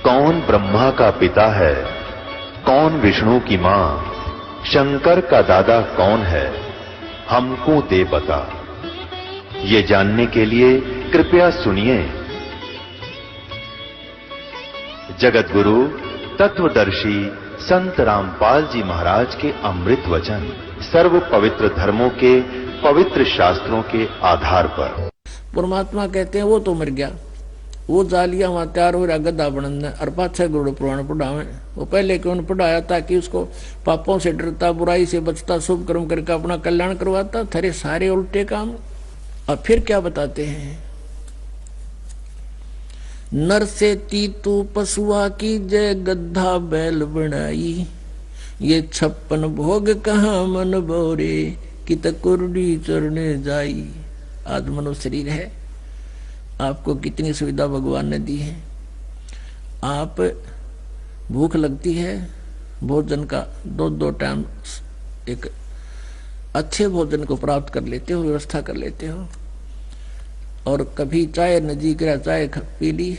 कौन ब्रह्मा का पिता है, कौन विष्णु की मां, शंकर का दादा कौन है, हमको दे बता। ये जानने के लिए कृपया सुनिए। जगत गुरु तत्वदर्शी संत रामपाल जी महाराज के अमृत वचन सर्व पवित्र धर्मों के पवित्र शास्त्रों के आधार पर। परमात्मा कहते हैं वो तो मर गया, वो जालिया वहां तैयार हो रहा गद्दा बनने और पाछे गुरु पुराण पढ़ावे। वो पहले क्यों पढ़ाया? ताकि उसको पापों से डरता, बुराई से बचता, शुभ कर्म करके अपना कल्याण करवाता। थरे सारे उल्टे काम। और फिर क्या बताते हैं? नर से तीतू पशुआ की जय गद्दा बैल बनाई, ये 56 भोग कहाँ मन बोरे कि तकुर्डी चरने जाई। आज मनुष्य शरीर है, आपको कितनी सुविधा भगवान ने दी है। आप भूख लगती है, भोजन का दो टाइम एक अच्छे भोजन को प्राप्त कर लेते हो, व्यवस्था कर लेते हो। और कभी चाय नजी करा चाय पी ली,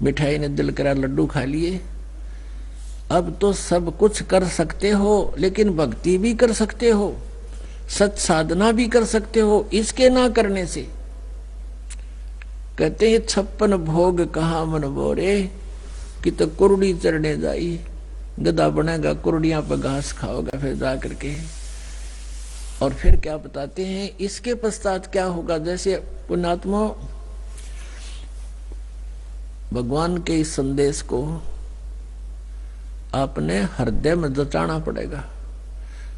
मिठाई ने दिल करा लड्डू खा लिए। अब तो सब कुछ कर सकते हो, लेकिन भक्ति भी कर सकते हो, सच साधना भी कर सकते हो। इसके ना करने से कहते हैं 56 भोग कहाँ मन बोरे कि तो कुर्डी चरने जाई। गधा बनेगा, कुर्डियां पर घास खाओगा फिर जा करके। और फिर क्या बताते हैं? इसके पश्चात क्या होगा? जैसे पुण्यात्मा भगवान के इस संदेश को आपने हृदय में जचाना पड़ेगा।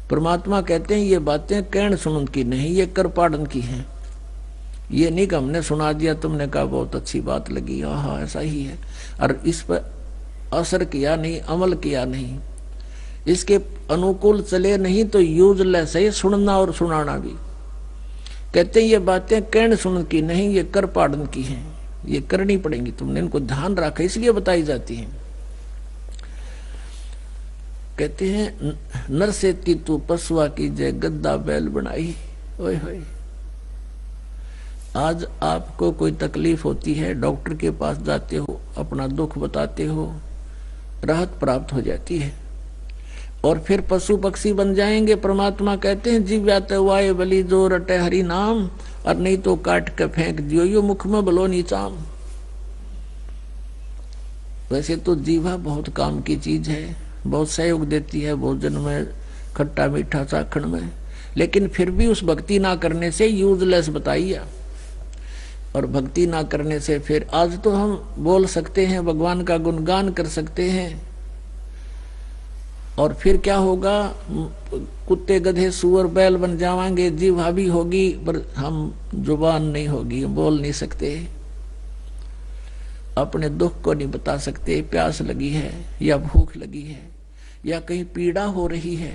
परमात्मा कहते हैं ये बातें कहन सुनन की नहीं, ये कर पाड़न की हैं। ये नहीं कि हमने सुना दिया, तुमने कहा बहुत अच्छी बात लगी, हाँ ऐसा ही है, और इस पर असर किया नहीं, अमल किया नहीं, इसके अनुकूल चले नहीं, तो यूजलेस है सुनना और सुनाना भी। कहते हैं ये बातें कहन सुनन की नहीं, ये कर पाड़न की हैं, ये करनी पड़ेंगी, तुमने इनको ध्यान रखा इसलिए बताई जाती हैं। कहते हैं नर से तीतू पशुआ की जय गद्दा बैल बनाई। ओए होए, आज आपको कोई तकलीफ होती है, डॉक्टर के पास जाते हो, अपना दुख बताते हो, राहत प्राप्त हो जाती है। और फिर पशु पक्षी बन जाएंगे। परमात्मा कहते हैं जीव्यात वाय बलि जो रटे हरि नाम, और नहीं तो काट के फेंक दियो यो मुख में बलो नीचाम। वैसे तो जीवा बहुत काम की चीज है, बहुत सहयोग देती है भोजन में, खट्टा मीठा चाखण में, लेकिन फिर भी उस भक्ति ना करने से यूजलेस बताइए। और भक्ति ना करने से फिर आज तो हम बोल सकते हैं, भगवान का गुणगान कर सकते हैं, और फिर क्या होगा? कुत्ते गधे सुअर बैल बन जावांगे, जीवा भी होगी पर हम जुबान नहीं होगी, बोल नहीं सकते, अपने दुख को नहीं बता सकते। प्यास लगी है या भूख लगी है या कहीं पीड़ा हो रही है।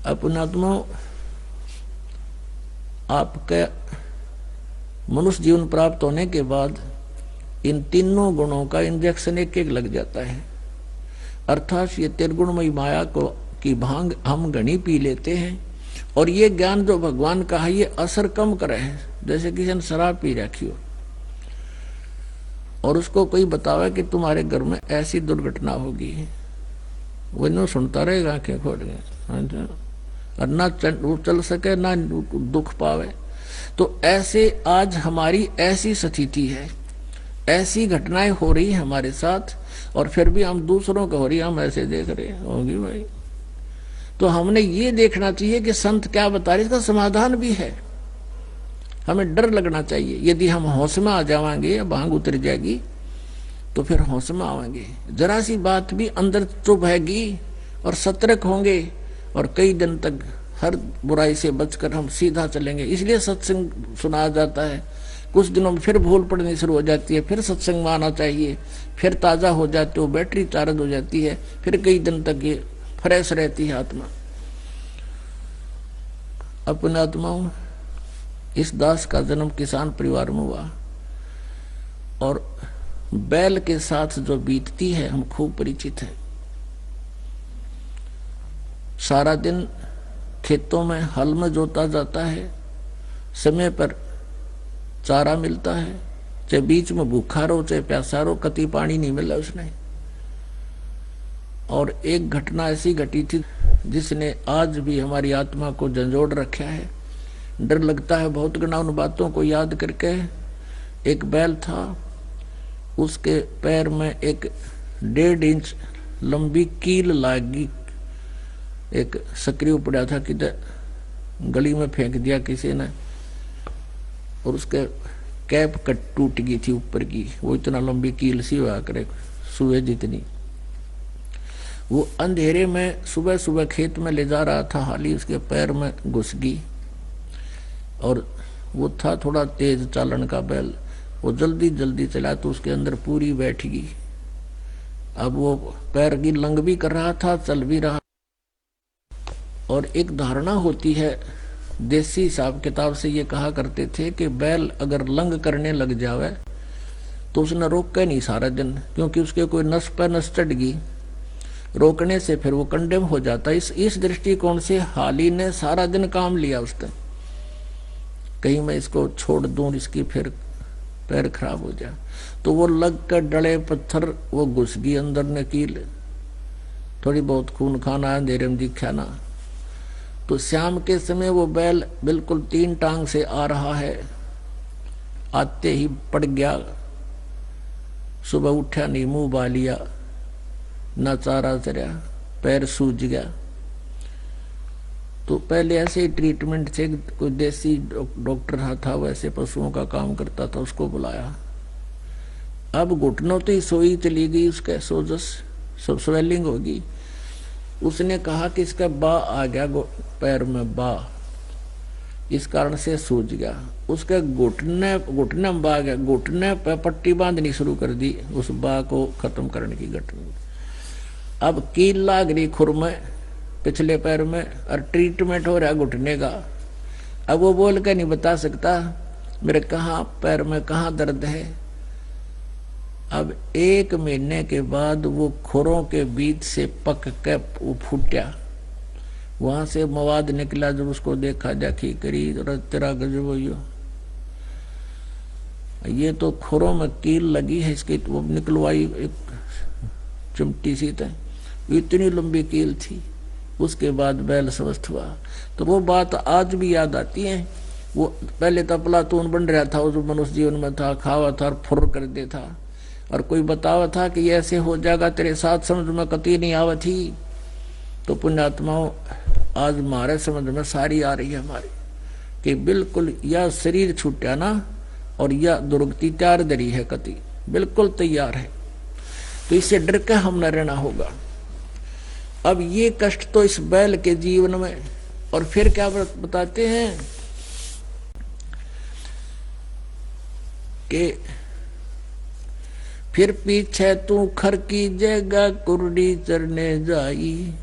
अपनात्मा आपके मनुष्य जीवन प्राप्त होने के बाद इन तीनों गुणों का इंजेक्शन एक एक लग जाता है। अर्थात ये त्रिगुणमयी माया को की भांग हम घनी पी लेते हैं, और ये ज्ञान जो भगवान का है ये असर कम करे है। जैसे किसी ने शराब पी रखी हो और उसको कोई बतावे कि तुम्हारे घर में ऐसी दुर्घटना होगी, वो न सुनता रहेगा, आंखें खोल के, और ना चल सके ना दुख पावे। तो ऐसे आज हमारी ऐसी स्थिति है, ऐसी घटनाएं हो रही है हमारे साथ, और फिर भी हम दूसरों को हो रही हम ऐसे देख रहे होगी भाई। तो हमने ये देखना चाहिए कि संत क्या बता रहे, इसका समाधान भी है। हमें डर लगना चाहिए। यदि हम होश में आ जाएंगे, भांग उतर जाएगी, तो फिर होश में आवेंगे, जरा सी बात भी अंदर चुभेगी और सतर्क होंगे, और कई दिन तक हर बुराई से बचकर हम सीधा चलेंगे। इसलिए सत्संग सुनाया जाता है। कुछ दिनों में फिर भूल पड़नी शुरू हो जाती है, फिर सत्संग में आना चाहिए, फिर ताजा हो जाते हो, बैटरी चार्ज हो जाती है, फिर कई दिन तक ये फ्रेश रहती है आत्मा। अपने आत्माओं, इस दास का जन्म किसान परिवार में हुआ, और बैल के साथ जो बीतती है हम खूब परिचित हैं। सारा दिन खेतों में हल में जोता जाता है, समय पर चारा मिलता है, चाहे बीच में भूखा रहो चाहे प्यासा रहो, कति पानी नहीं मिला उसने। और एक घटना ऐसी घटी थी जिसने आज भी हमारी आत्मा को झंझोड़ रखा है। डर लगता है बहुत गना उन बातों को याद करके। एक बैल था, उसके पैर में एक 1.5 इंच लंबी कील लागी। एक सक्रिय पड़ा था, किधर गली में फेंक दिया किसी ने, और उसके कैप कट टूट गई थी ऊपर की। वो इतना लंबी कील सी हुआ करे, सुए जितनी। वो अंधेरे में सुबह सुबह खेत में ले जा रहा था, हाली उसके पैर में घुस गई। और वो था थोड़ा तेज चालन का बैल, वो जल्दी जल्दी चला तो उसके अंदर पूरी बैठ गई। अब वो पैर की लंग भी कर रहा था, चल भी रहा। और एक धारणा होती है, देसी हिसाब किताब से ये कहा करते थे कि बैल अगर लंग करने लग जावे तो उसने रोके नहीं सारा दिन, क्योंकि उसके कोई नस पर नस चढ़ गई, रोकने से फिर वो कंडेम हो जाता। इस दृष्टिकोण से हाली ने सारा दिन काम लिया उसने, कहीं मैं इसको छोड़ दूं, इसकी फिर पैर खराब हो जाए। तो वो लग कर डले पत्थर वो घुस गई अंदर ने कील, थोड़ी बहुत खून खाना अंधेरे में दिखा ना। तो शाम के समय वो बैल बिल्कुल 3 टांग से आ रहा है, आते ही पड़ गया। सुबह उठा नहीं, मुंह बा लिया, ना चारा चरा, पैर सूज गया। तो पहले ऐसे ही ट्रीटमेंट से कोई देसी डॉक्टर था, वैसे पशुओं का काम करता था, उसको बुलाया। अब घुटनों तो ही सोई चली गई, उसके सोजस सब स्वेलिंग होगी। उसने कहा कि इसका बा आ गया पैर में, बा इस कारण से सूज गया। उसके घुटने में बा आ गया, घुटने पे पट्टी बांधनी शुरू कर दी उस बा को खत्म करने की घटना। अब कील लाग रही खुर में पिछले पैर में, और ट्रीटमेंट हो रहा घुटने का। अब वो बोल के नहीं बता सकता मेरे कहाँ पैर में कहाँ दर्द है। अब 1 महीने के बाद वो खुरों के बीच से पक के वो फूटा, वहां से मवाद निकला। जब उसको देखा देखी करी तो तेरा गजब हो, ये तो खुरों में कील लगी है इसकी। वो निकलवाई एक चिमटी सी तय, इतनी लंबी कील थी। उसके बाद बैल स्वस्थ हुआ। तो वो बात आज भी याद आती है। वो पहले तो प्लातून बन रहा था, जो मनुष्य जीवन में था, खावा था और फुर कर दे था, और कोई बतावा था कि ये ऐसे हो जाएगा तेरे साथ, समझ में कती नहीं आवत थी। तो पुण्यात्माओं आज हमारे समझ में सारी आ रही है हमारी, कि बिल्कुल या शरीर छूटा ना, और या दुर्गति तैयार दरी है, कति बिल्कुल तैयार है। तो इससे डर के हम न रहना होगा। अब ये कष्ट तो इस बैल के जीवन में, और फिर क्या बताते हैं कि फिर पीछे तू खर की जगह कुर्डी चरने जाई,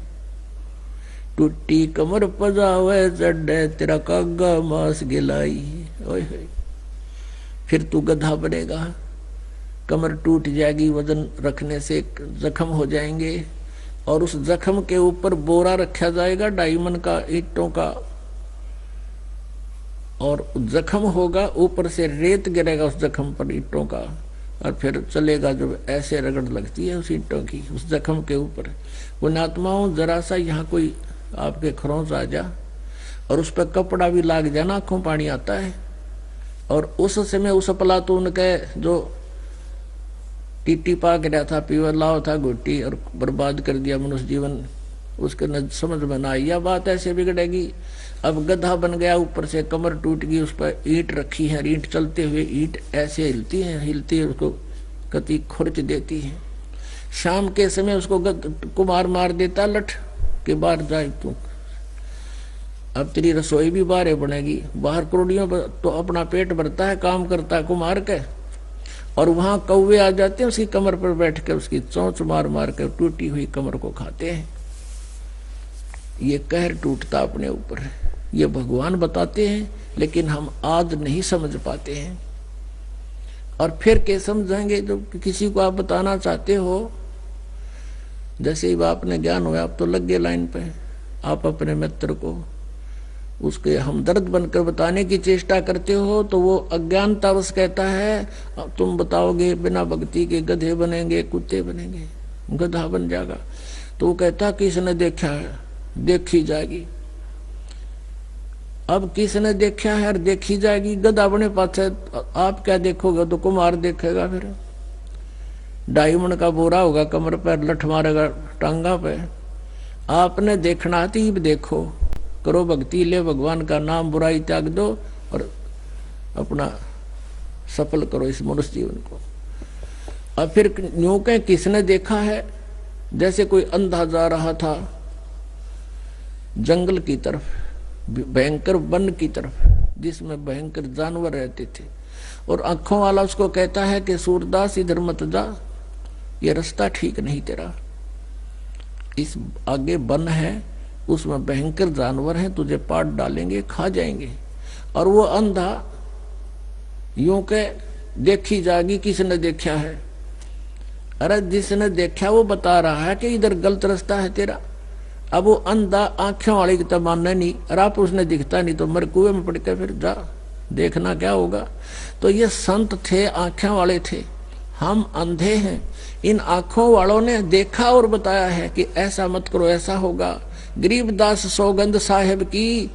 टूटी कमर पजावे चढ़े तेरा कागा मांस गिलाई। ओए फिर तू गधा बनेगा, कमर टूट जाएगी, वजन रखने से जख्म हो जाएंगे, और उस जख्म के ऊपर बोरा रखा जाएगा डायमंड का, ईंटों का, और जख्म होगा, ऊपर से रेत गिरेगा उस जख्म पर ईंटों का, और फिर चलेगा। जब ऐसे रगड़ लगती है उस ईंटों की उस जख्म के ऊपर। वो आत्माओं जरा सा यहाँ कोई आपके खरोंच आ जा और उस पर कपड़ा भी लाग जाना, आंखों पानी आता है। और उस समय उस प्लातून के जो टीटी पा गिरा था, पीवा लाव था घुट्टी, और बर्बाद कर दिया मनुष्य जीवन, उसके न समझ में ना आई। यह बात ऐसे बिगड़ेगी। अब गधा बन गया, ऊपर से कमर टूट गई, उस पर ईंट रखी है, ईंट चलते हुए ईंट ऐसे हिलती है, उसको कति खुरच देती है। शाम के समय उसको कुमार मार देता लठ के बाहर जाए तू, अब तेरी रसोई भी बाहर बनेगी। बाहर करोड़ियों तो अपना पेट भरता है, काम करता है कुमार के, और वहां कौवे आ जाते हैं उसकी कमर पर बैठ कर, उसकी चोंच मार मार कर टूटी हुई कमर को खाते हैं। ये कहर टूटता अपने ऊपर, ये भगवान बताते हैं, लेकिन हम आज नहीं समझ पाते हैं। और फिर क्या समझेंगे? जब किसी को आप बताना चाहते हो, जैसे ही आपने ज्ञान हुआ आप तो लग गए लाइन पे, आप अपने मित्र को उसके हमदर्द बनकर बताने की चेष्टा करते हो तो वो अज्ञानतावश कहता है तुम बताओगे बिना भक्ति के गधे बनेंगे, कुत्ते बनेंगे, गधा बन जाएगा। तो वो कहता किसने देखा है, देखी जाएगी। अब किसने देखा है और देखी जाएगी, गधा बने पाछे आप क्या देखोगे, तो कुमार देखेगा। फिर डायमंड का बोरा होगा कमर पर, लठ मारेगा टांगा पे। आपने देखना तीब देखो, करो भक्ति, ले भगवान का नाम, बुराई त्याग दो और अपना सफल करो इस मनुष्य जीवन को। अब फिर यूं कहें किसने देखा है, जैसे कोई अंधा जा रहा था जंगल की तरफ, भयंकर वन की तरफ जिसमें भयंकर जानवर रहते थे, और आंखों वाला उसको कहता है कि सूरदास इधर मत जा, ये रास्ता ठीक नहीं तेरा, इस आगे वन है, उसमें भयंकर जानवर हैं, तुझे पाट डालेंगे, खा जाएंगे। और वो अंधा यूं के देखी जाएगी किसने देखा है, अरे जिसने देखा वो बता रहा है कि इधर गलत रास्ता है तेरा। अब वो अंधा आंखों वाले की तो मानना नहीं, और आप उसने दिखता नहीं तो मर कुएं में पड़ के फिर जा, देखना क्या होगा। तो ये संत थे, आंखों वाले थे, हम अंधे हैं। इन आंखों वालों ने देखा और बताया है कि ऐसा मत करो, ऐसा होगा। गरीबदास सौगंध साहेब की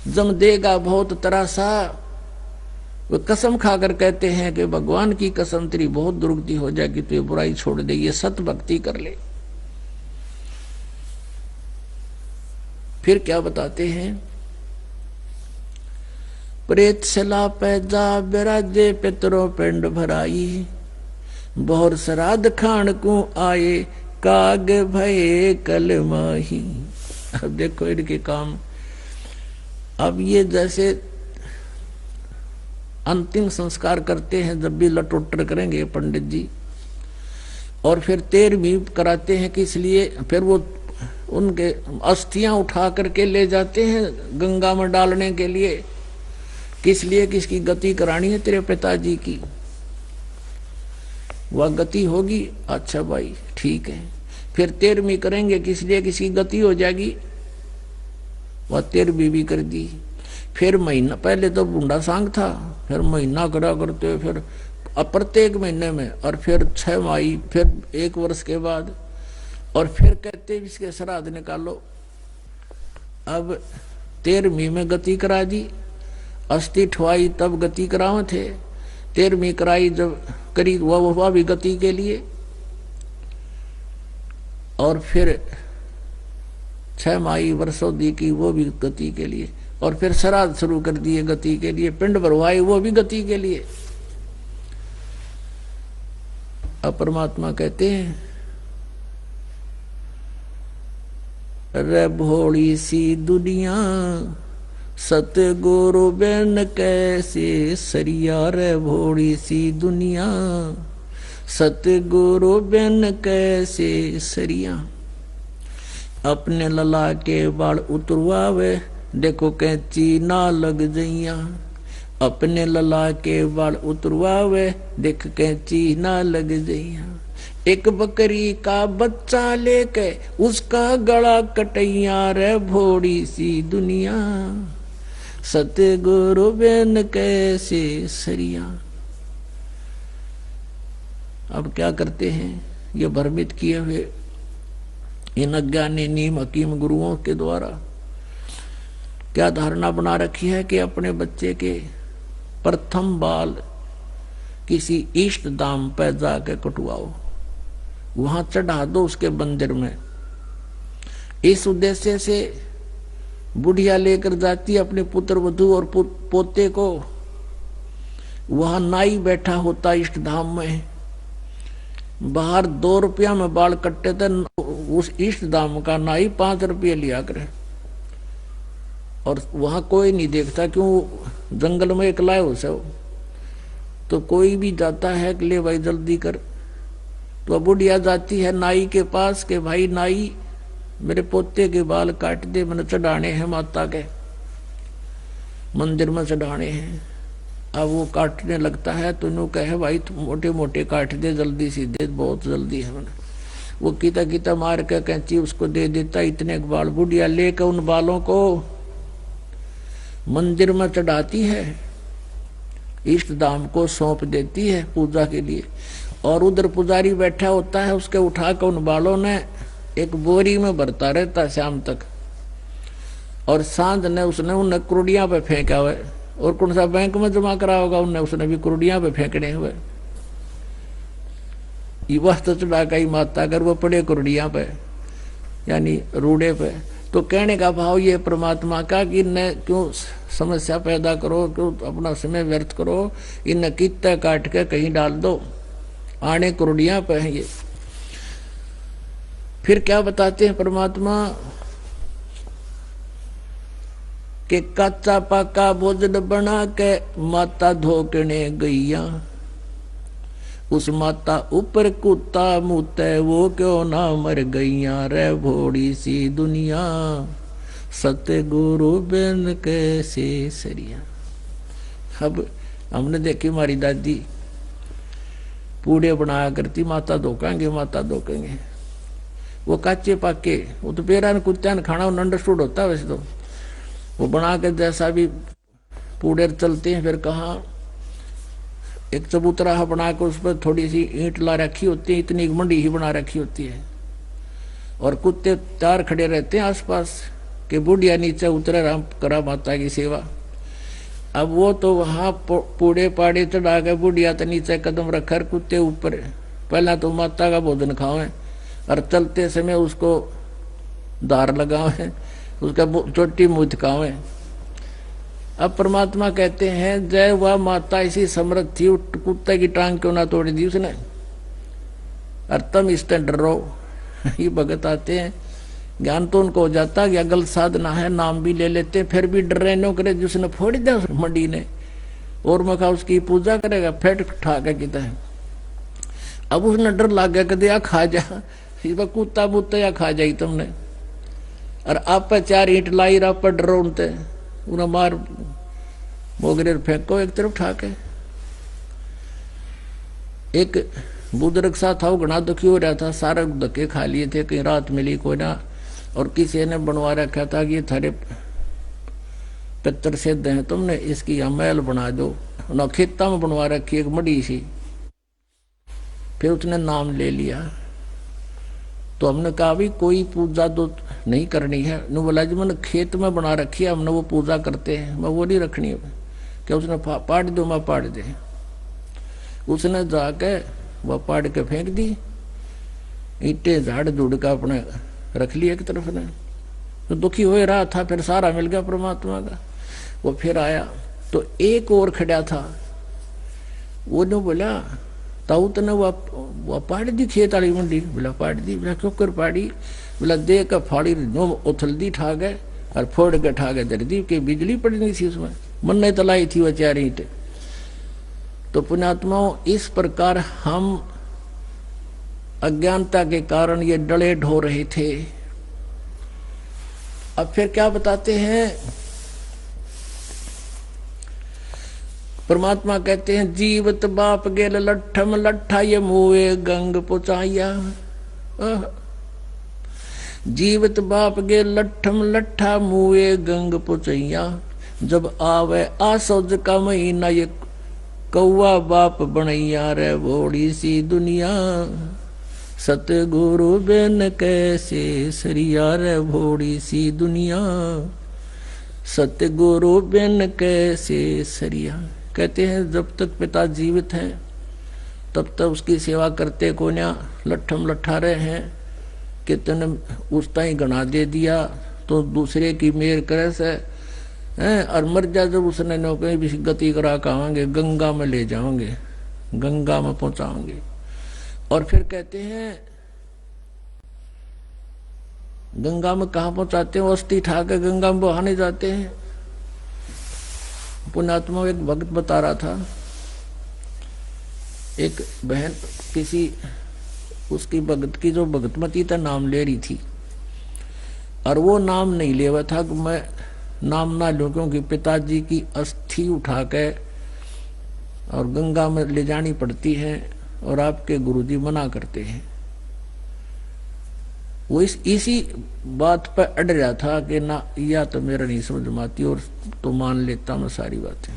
जम देगा बहुत तरासा, वे कसम खाकर कहते हैं कि भगवान की कसम तेरी बहुत दुर्गति हो जाएगी, तो ये बुराई छोड़ दे, ये सत भक्ति कर ले। फिर क्या बताते हैं, प्रेत सला पैजा बिराजे पितरों पिंड भराई, बहुर श्राद्ध खान को आए काग भये कल माही। अब देखो इनके काम। अब ये जैसे अंतिम संस्कार करते हैं, जब भी लटोटर करेंगे पंडित जी, और फिर 13वीं कराते हैं, कि इसलिए फिर वो उनके अस्थियां उठा करके ले जाते हैं गंगा में डालने के लिए, किस लिए, किसकी गति करानी है तेरे पिताजी की, वह गति होगी। अच्छा भाई ठीक है। फिर 13वीं करेंगे, किस लिए, किसकी गति हो जाएगी, वह 13वीं भी कर दी। फिर महीना, पहले तो बूंदा सांग था, फिर महीना करा करते, फिर प्रत्येक महीने में, और फिर 6 माही, फिर 1 वर्ष के बाद, और फिर कहते इसके श्राद्ध निकालो। अब 13वीं में गति करा दी, अस्थि ठवाई तब गति करावे थे, 13वीं कराई जब करी वह भी गति के लिए, और फिर 6 माही वर्षों दी की वो भी गति के लिए, और फिर श्राद्ध शुरू कर दिए गति के लिए, पिंड भरवाई वो भी गति के लिए। अब परमात्मा कहते हैं, रे भोली सी दुनिया सतगुरु बिन कैसे सरिया, रे भोली सी दुनिया सतगुरु बिन कैसे सरिया। अपने लला के बाल उतरवावे, देखो कैंची ना लग जइया, अपने लला के बाल उतरवावे, देख कैंची ना लग जइया। एक बकरी का बच्चा लेके उसका गला कटैया, रे भोड़ी सी दुनिया सतगुरु बिन कैसे सरिया। अब क्या करते हैं, ये भ्रमित किए हुए इन अज्ञानी नीम हकीम गुरुओं के द्वारा क्या धारणा बना रखी है कि अपने बच्चे के प्रथम बाल किसी इष्ट धाम पर जाके कटवाओ, वहां चढ़ा दो उसके मंदिर में। इस उद्देश्य से बुढ़िया लेकर जाती अपने पुत्र वधू और पोते को, वहां नाई बैठा होता इष्ट धाम में, बाहर 2 रुपया में बाल कटते थे, उस इष्ट धाम का नाई 5 रुपये लिया करे, और वहां कोई नहीं देखता, क्यों जंगल में एकला है उसे, तो कोई भी जाता है कि ले भाई जल्दी कर, तो बुढ़िया जाती है नाई के पास के भाई नाई मेरे पोते के बाल काट दे, मैंने चढ़ाने हैं माता के मंदिर में चढ़ाने हैं। अब वो काटने लगता है तो इन्हों कहे भाई मोटे मोटे काट दे जल्दी सीधे, बहुत जल्दी है। मैंने वो कीता कीता मार के कैंची उसको दे देता, इतने बाल। बुढ़िया लेकर उन बालों को मंदिर में चढ़ाती है, इष्ट धाम को सौंप देती है पूजा के लिए, और उधर पुजारी बैठा होता है, उसके उठाकर उन बालों ने एक बोरी में भरता रहता शाम तक, और सांझ ने उसने उन कुरुड़ियां पे फेंका हुआ, और कौन सा बैंक में जमा करा होगा उनने, उसने भी कुरुड़ियां पे फेंकने हुए। वह तो चढ़ा गई माता अगर वो पड़े कुरुड़ियां पे यानी रूढ़े पे, तो कहने का भाव ये परमात्मा का कि न क्यों समस्या पैदा करो, क्यों अपना समय व्यर्थ करो, इन कित्ते काट के कहीं डाल दो, आने कुरुड़ियां पे हैं ये। फिर क्या बताते हैं परमात्मा कि कच्चा पक्का भोजन बना के माता धोकने गईया, उस माता ऊपर कुत्ता मुते वो क्यों ना मर गईया रे भोड़ी सी दुनिया, सतगुरु बिन कैसे सरिया। अब हमने देखी हमारी दादी पूड़े बनाया करती, माता धोकेंगे माता धोकेंगे, वो कच्चे पक्के, वो तो पेरा ने कुत्ता ने खाना अंडरस्टूड होता है वैसे तो, वो बना के जैसा भी पूड़े चलते हैं। फिर कहा एक चबूतरा बना कर उस पर थोड़ी सी ईंट ला रखी होती है, इतनी मंडी ही बना रखी होती है, और कुत्ते तार खड़े रहते हैं आसपास कि बुढ़िया नीचे उतरे राम करा माता की सेवा। अब वो तो वहां पूड़े पाड़े चढ़ा के बुढ़िया तो नीचे कदम रखकर कुत्ते ऊपर, पहला तो माता का भोजन खावे और चलते समय उसको दार लगावे, उसका चोटी मुँह थकावे। अब परमात्मा कहते हैं जय वह माता ऐसी समर्थ थी, कुत्ते की टांग क्यों ना तोड़ दी उसने, और तुम इससे डरो। ये भगत आते हैं, ज्ञान तो उनको हो जाता कि गलत साधना है, नाम भी ले लेते, फिर भी डर रहे नो करे जिसने फोड़ दिया उस मंडी ने, और मखा उसकी पूजा करेगा फेट ठा के किता है। अब उसने डर लग गया कि दिया खा जा, कुत्ता बुत्ता या खा जाई तुमने, और आप पे 4 ईंट लाई आप पर डरो उनते, उन्हें मार मोगरे फेंको एक तरफ ठाके। एक बुजुर्ग सा था, वो घना दुखी हो रहा था, सारे धक्के खा लिए थे, कहीं रात मिली कोई ना, और किसी ने बनवा रखा था कि ये थारे पितर सिद्ध हैं, तुमने इसकी यहाँ महल बना दो, ना खेता में बनवा रखी एक मड़ी सी। फिर उसने नाम ले लिया, तो हमने कहा भी कोई पूजा तो नहीं करनी है, न बोला जी मैंने खेत में बना रखी है, हमने वो पूजा करते हैं, मैं वो नहीं रखनी है। क्या उसने पाड़ दो, मैं पाड़ दे, उसने जाके वह पाड़ के फेंक दी, ईटे झाड़ झुड़ का अपने रख लिया एक तरफ ने। तो दुखी हो रहा था, फिर सारा मिल गया परमात्मा का। वो फिर आया तो एक और खड़ा था, वो ने बोला ताऊ तने वह पाड़ दी खेत वाली मंडी, बोला पाड़ दी, बोला क्यों कर पाड़ी, बोला दे का फाड़ी नो उथल दी ठा गए और फोड़ के ठा गए दर दी कि बिजली पड़नी थी उसमें, मन नहीं तलाई थी वह 4 ईंटें। तो पुण्यात्माओं इस प्रकार हम अज्ञानता के कारण ये डले ढो रहे थे। अब फिर क्या बताते हैं परमात्मा, कहते हैं जीवत बाप गेल लट्ठम लट्ठा ये मुए गंग पुचाइया, जीवत बाप गेल लट्ठम लट्ठा मुए गंग पुचैया, जब आवे आसोज का महीना ये कौआ बाप बनैया रे भोड़ी सी दुनिया, सतगुरु बिन कैसे सरिया रे भोड़ी सी दुनिया, सतगुरु बिन कैसे सरिया। कहते हैं जब तक पिता जीवित हैं तब तक उसकी सेवा करते को ना लट्ठम लट्ठा रहे हैं कि तूने उस ताई गणा दे दिया तो दूसरे की मेर करे से हैं, और मर जा जब उसने नो कहीं भी गति करा कहांगे गंगा में ले जाओगे, गंगा में पहुंचाओगे। और फिर कहते हैं गंगा में कहा पहुंचाते हैं, अस्थि ठा के गंगा में बहाने जाते हैं। पुण्यात्मा एक भक्त बता रहा था, एक बहन किसी उसकी भगत की जो भगतमती था नाम ले रही थी, और वो नाम नहीं ले हुआ था कि मैं नाम ना लूं क्योंकि पिताजी की अस्थि उठा के और गंगा में ले जानी पड़ती है और आपके गुरुजी मना करते हैं। वो इसी बात पर अड़ रहा था कि ना या तो मेरा नहीं समझ में आती और तो मान लेता मैं सारी बातें।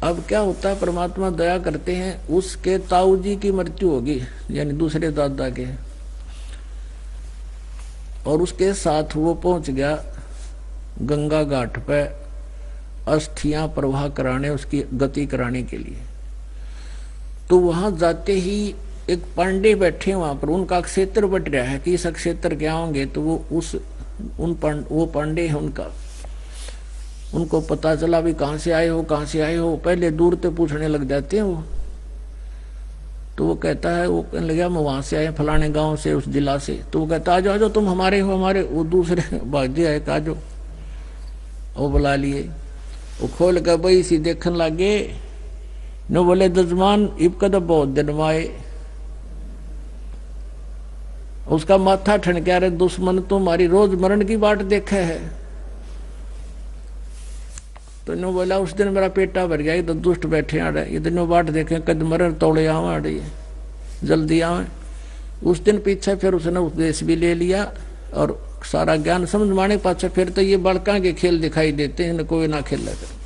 अब क्या होता है, परमात्मा दया करते हैं, उसके ताऊ जी की मृत्यु होगी यानी दूसरे दादा के, और उसके साथ वो पहुंच गया गंगा घाट पे अस्थियां प्रवाह कराने, उसकी गति कराने के लिए। तो वहां जाते ही एक पांडे बैठे वहां पर, उनका क्षेत्र बट रहा है कि इस क्षेत्र के आओगे तो वो वो पांडे है उनको पता चला भी कहां से आए हो, पहले दूर से पूछने लग जाते हैं वो। तो वो कहता है, वो कहने लगा मैं वहां से आया फलाने गांव से, उस जिला से। तो वो कहता आ जाओ तुम हमारे हो, हमारे। वो दूसरे भाग्य आए काजो, वो बुला लिए, वो खोल कर भाई सी देखने लगे न, बोले जजमान इब कद बहुत दिन आए। उसका माथा ठनका रहे, दुश्मन तुम्हारी रोज मरण की बाट देखे है। तो इन्हों बोला उस दिन मेरा पेटा भर गया, तो दुष्ट बैठे आ रहे, ये दोनों बाट देखे कद मरण तोड़े आवा अड़े जल्दी आवे। उस दिन पीछे फिर उसने उपदेश भी ले लिया और सारा ज्ञान समझ माने पाछे फिर तो ये बड़का के खेल दिखाई देते हैं, कोई ना खेला कर।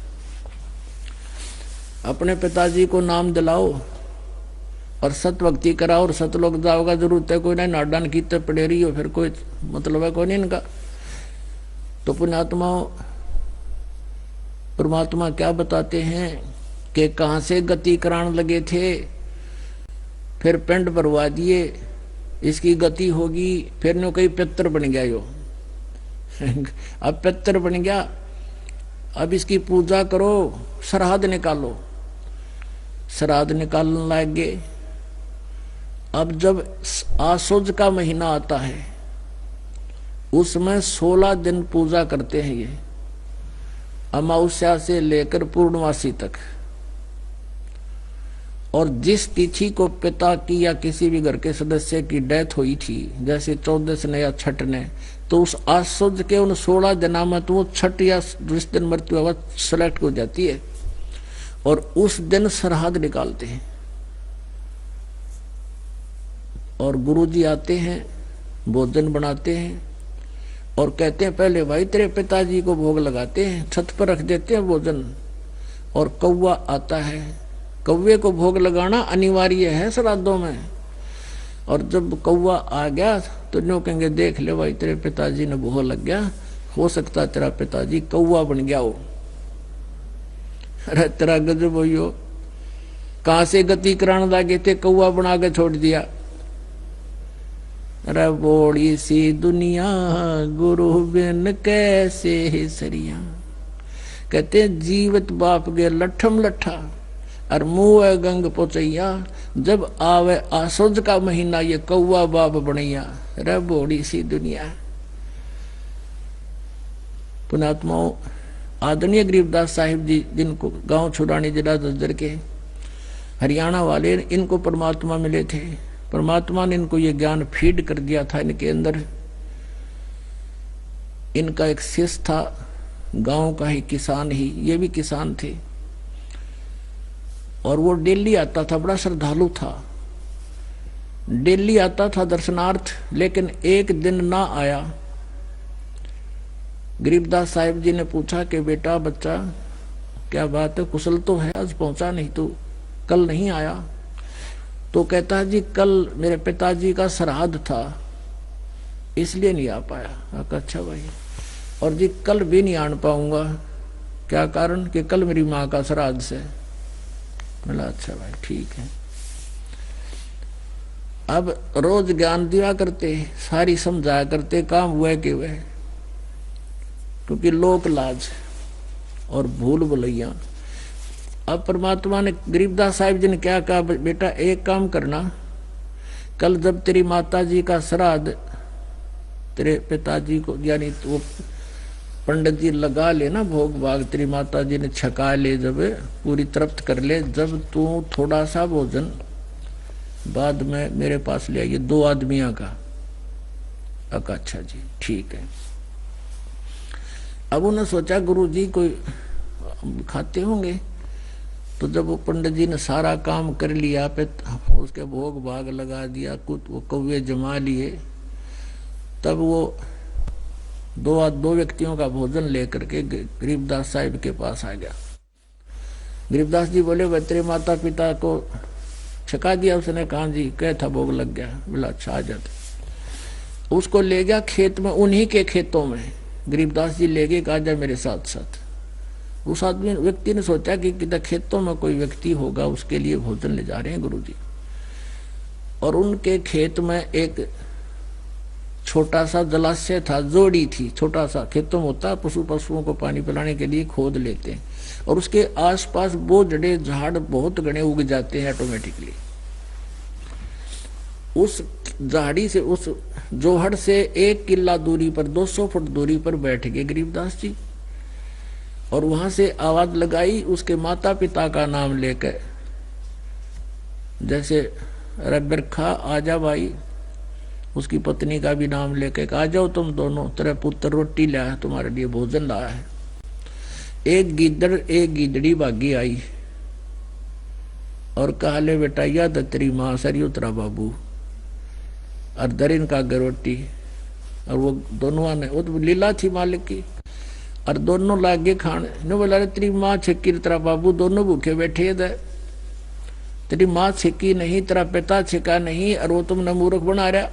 अपने पिताजी को नाम दिलाओ और सत भक्ति कराओ और सतलोक जाओगा, जरूरत है कोई ना नाडान की पड़े रही हो, फिर कोई मतलब है कोई नहीं इनका। तो पुण्यात्माओं, परमात्मा क्या बताते हैं कि कहां से गति कराने लगे थे, फिर पिंड भरवा दिए, इसकी गति होगी, फिर नो कई पितर बन गया यो अब पितर बन गया, अब इसकी पूजा करो, श्राद्ध निकालो। श्राद्ध निकालने लग गए। अब जब आसुज का महीना आता है उसमें 16 दिन पूजा करते हैं ये, अमावस्या से लेकर पूर्णमासी तक। और जिस तिथि को पिता की या किसी भी घर के सदस्य की डेथ हुई थी, जैसे 14 ने या छठ ने, तो उस आसुज के उन 16 दिनों में तो वो छठ या जिस दिन मृत्यु अवस्था सेलेक्ट हो जाती है और उस दिन श्राद्ध निकालते हैं। और गुरुजी आते हैं, भोजन बनाते हैं और कहते हैं पहले भाई तेरे पिताजी को भोग लगाते हैं, छत पर रख देते हैं भोजन। और कौवा आता है, कौवे को भोग लगाना अनिवार्य है श्राद्धों में। और जब कौवा आ गया तो न्यू कहेंगे देख ले भाई तेरे पिताजी ने भोग लग गया, हो सकता तेरा पिताजी कौवा बन गया हो। अरे तेरा गजब हो, कहां से गति कराने लगे थे, कौवा बना के छोड़ दिया। अरे बोड़ी सी दुनिया गुरु बिन कैसे है सरिया। कहते जीवत बाप गे लठम लठा और मुँह गंग पोचैया, जब आवे आसुज का महीना ये कौवा बाप बनैया। अरे बोड़ी सी दुनिया। पुणात्माओं, आदरणीय गरीबदास साहिब जी, जिनको गांव छुड़ानी जिला दद्दर के हरियाणा वाले, इनको परमात्मा मिले थे। परमात्मा ने इनको ये ज्ञान फीड कर दिया था इनके अंदर। इनका एक शिष्य था, गांव का ही किसान ही, ये भी किसान थे और वो डेली आता था, बड़ा श्रद्धालु था, डेली आता था दर्शनार्थ। लेकिन एक दिन ना आया। गरीबदास साहिब जी ने पूछा कि बेटा बच्चा क्या बात है, कुशल तो है, आज पहुंचा नहीं, तो कल नहीं आया। तो कहता है जी कल मेरे पिताजी का श्राद्ध था इसलिए नहीं आ पाया। अच्छा भाई, और जी कल भी नहीं आन पाऊंगा, क्या कारण, कि कल मेरी माँ का श्राद्ध से। बोला अच्छा भाई ठीक है। अब रोज ज्ञान दिया करते, सारी समझाया करते, काम हुआ कि वह, क्योंकि लोक लाज और भूल भुलैया। अब परमात्मा ने, गरीबदास साहिब जी ने क्या कहा, बेटा एक काम करना, कल जब तेरी माता जी का श्राद्ध तेरे पिताजी को यानी वो पंडित जी लगा लेना भोग भाग, तेरी माता जी ने छका ले, जब पूरी तृप्त कर ले, जब तू थोड़ा सा भोजन बाद में मेरे पास ले आइए, 2 आदमियों का। अच्छा जी ठीक है। अब उन्होंने सोचा गुरु जी कोई खाते होंगे, तो जब वो पंडित जी ने सारा काम कर लिया, पे उसके भोग भाग लगा दिया, कुछ वो कौवे जमा लिए तब वो दो व्यक्तियों का भोजन लेकर के गरीबदास साहिब के पास आ गया। गरीबदास जी बोले, वह तेरे माता पिता को छका दिया? उसने कहा जी, कह था भोग लग गया। बोला अच्छा आ जाते। उसको ले गया खेत में, उन्हीं के खेतों में गरीबदास जी ले गए, कहा जा मेरे साथ साथ। उस आदमी व्यक्ति ने सोचा कि किधर खेतों में कोई व्यक्ति होगा, उसके लिए भोजन ले जा रहे हैं गुरुजी। और उनके खेत में एक छोटा सा जलाशय था, जोड़ी थी, छोटा सा खेतों में होता, पशुओं को पानी पिलाने के लिए खोद लेते हैं, और उसके आसपास वो जड़े झाड़ बहुत घने उग जाते हैं ऑटोमेटिकली। उस झाड़ी से, उस जोहड़ से 1 किला दूरी पर, 200 फुट दूरी पर बैठ गए गरीबदास जी, और वहां से आवाज लगाई उसके माता पिता का नाम लेकर, जैसे रबिरखा आजा भाई, उसकी पत्नी का भी नाम लेकर, आ जाओ तुम दोनों, तेरा पुत्र रोटी लाया है, तुम्हारे लिए भोजन लाया है। एक गिद्दड़ एक गिदड़ी भागी आई और कहा, ले बेटा याद तेरी माँ सरी उतरा बाबू, और दरिन का रोटी। और वो दोनों ने, वो तो लीला थी मालिक की, और दोनों लागे खाने। ने बोला, तेरी माँ छक्की तेरा बाबू दोनों भूखे बैठे थे, तेरी माँ छिकी नहीं, तेरा पिता छिका नहीं, और वो तुमने मूर्ख बना रहा।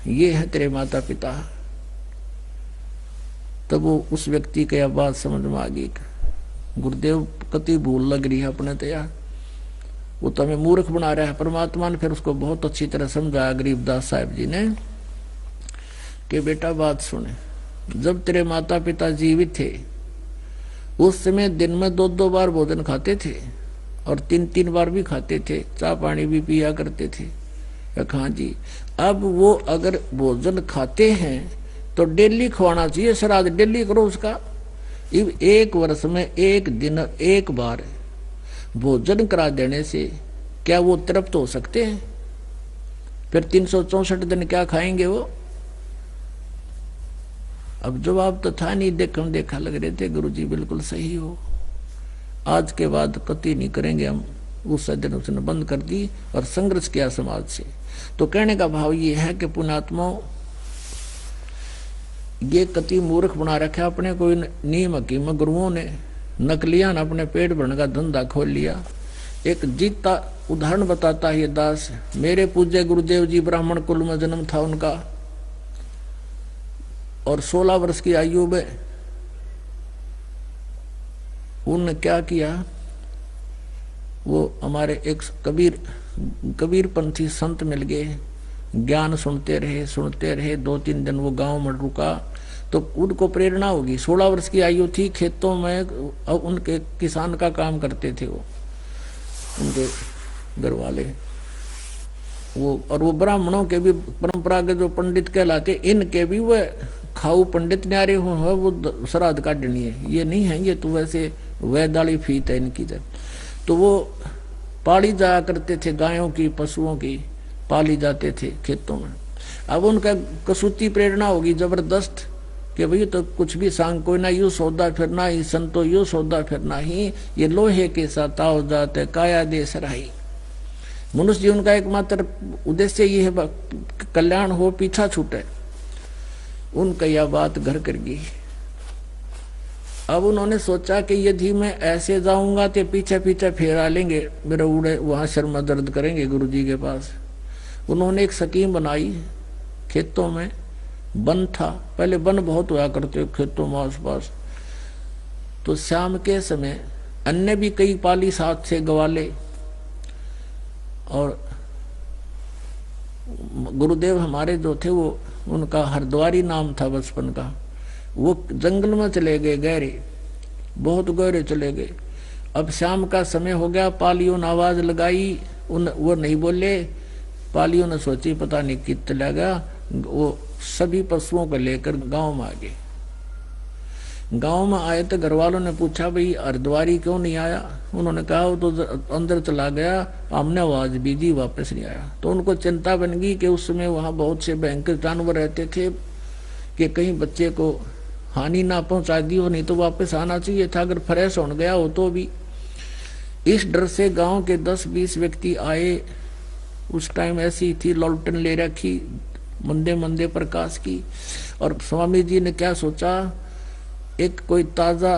ये है तेरे माता पिता। तब वो उस व्यक्ति के यह बात समझ में आ गई, गुरुदेव कति भूल लग रही है अपने तो यार, वो तो हमें मूर्ख बना रहा है। परमात्मा ने फिर उसको बहुत अच्छी तरह समझाया गरीबदास साहिब जी ने कि बेटा बात सुने, जब तेरे माता पिता जीवित थे उस समय दिन में 2-2 बार भोजन खाते थे, और 3-3 बार भी खाते थे, चाय पानी भी पिया करते थे। हाँ जी, अब वो अगर भोजन खाते हैं तो डेली खवाना चाहिए, श्राद्ध डेली करो उसका। 1 वर्ष में 1 दिन 1 बार भोजन करा देने से क्या वो तृप्त हो सकते हैं? फिर 364 दिन क्या खाएंगे वो? अब जवाब तो था नहीं, देखा लग रहे थे गुरुजी बिल्कुल सही हो, आज के बाद कति नहीं करेंगे हम। उस दिन उसने बंद कर दी और संघर्ष किया समाज से। तो कहने का भाव ये है कि पुण्यात्मा ये कति मूर्ख बना रखा अपने, कोई नियम हकीम गुरुओं ने, नकलिया ने अपने पेट भरने का धंधा खोल लिया। एक जीता उदाहरण बताता है ये दास, मेरे पूज्य गुरुदेव जी ब्राह्मण कुल में जन्म था उनका, और 16 वर्ष की आयु में उन्होंने क्या किया, वो हमारे एक कबीर पंथी संत मिल गए, ज्ञान सुनते रहे। 2-3 दिन वो गांव में रुका तो उनको प्रेरणा होगी। 16 वर्ष की आयु थी, खेतों में उनके किसान का काम करते थे वो, उनके घर वाले वो, और वो ब्राह्मणों के भी परंपरागत जो पंडित कहलाते, इनके भी वह खाऊ पंडित न्यारे हो, वो श्राद्ध काटनी है, ये नहीं है, ये तो वैसे वैदाली फीत है इनकी। तो वो पाली जाया करते थे, गायों की पशुओं की पाली जाते थे खेतों में। अब उनका कसूती प्रेरणा होगी जबरदस्त कि भाई तो कुछ भी सांग कोई ना, यू सौदा फिरना ही संतो, यू सौदा फिरना ही, ये लोहे के साथ आओ जाते काया देश रही। मनुष्य जीवन का एकमात्र उद्देश्य ये है कल्याण हो, पीछा छूटे। उनका यह बात घर कर गई। अब उन्होंने सोचा कि यदि मैं ऐसे जाऊंगा तो पीछे पीछे फेरा लेंगे, मेरे उड़े वहां शर्मा दर्द करेंगे गुरुजी के पास। उन्होंने एक स्कीम बनाई, खेतों में वन था, पहले वन बहुत हुआ करते खेतों में आसपास, तो शाम के समय अन्य भी कई पाली साथ से गवाले, और गुरुदेव हमारे जो थे वो, उनका हरद्वारी नाम था बचपन का, वो जंगल में चले गए, गहरे, बहुत गहरे चले गए। अब शाम का समय हो गया, पालियों ने आवाज लगाई, वो नहीं बोले। पालियों ने सोची पता नहीं कित लगा, वो सभी पशुओं को लेकर गांव में आ गए। गांव में आए तो घर वालों ने पूछा भाई हरद्वारी क्यों नहीं आया? उन्होंने कहा वो तो अंदर चला गया, हमने आवाज भी दी, वापस नहीं आया। तो उनको चिंता बन गई कि उस समय वहां बहुत से भयंकर जानवर रहते थे कि कहीं बच्चे को हानि ना पहुंचा दी हो, नहीं तो वापस आना चाहिए था अगर फ्रेश हो गया हो तो भी। इस डर से गांव के 10-20 व्यक्ति आए उस टाइम ऐसी थी, लॉलटेन ले रखी मंदे मंदे प्रकाश की। और स्वामी जी ने क्या सोचा, एक कोई ताजा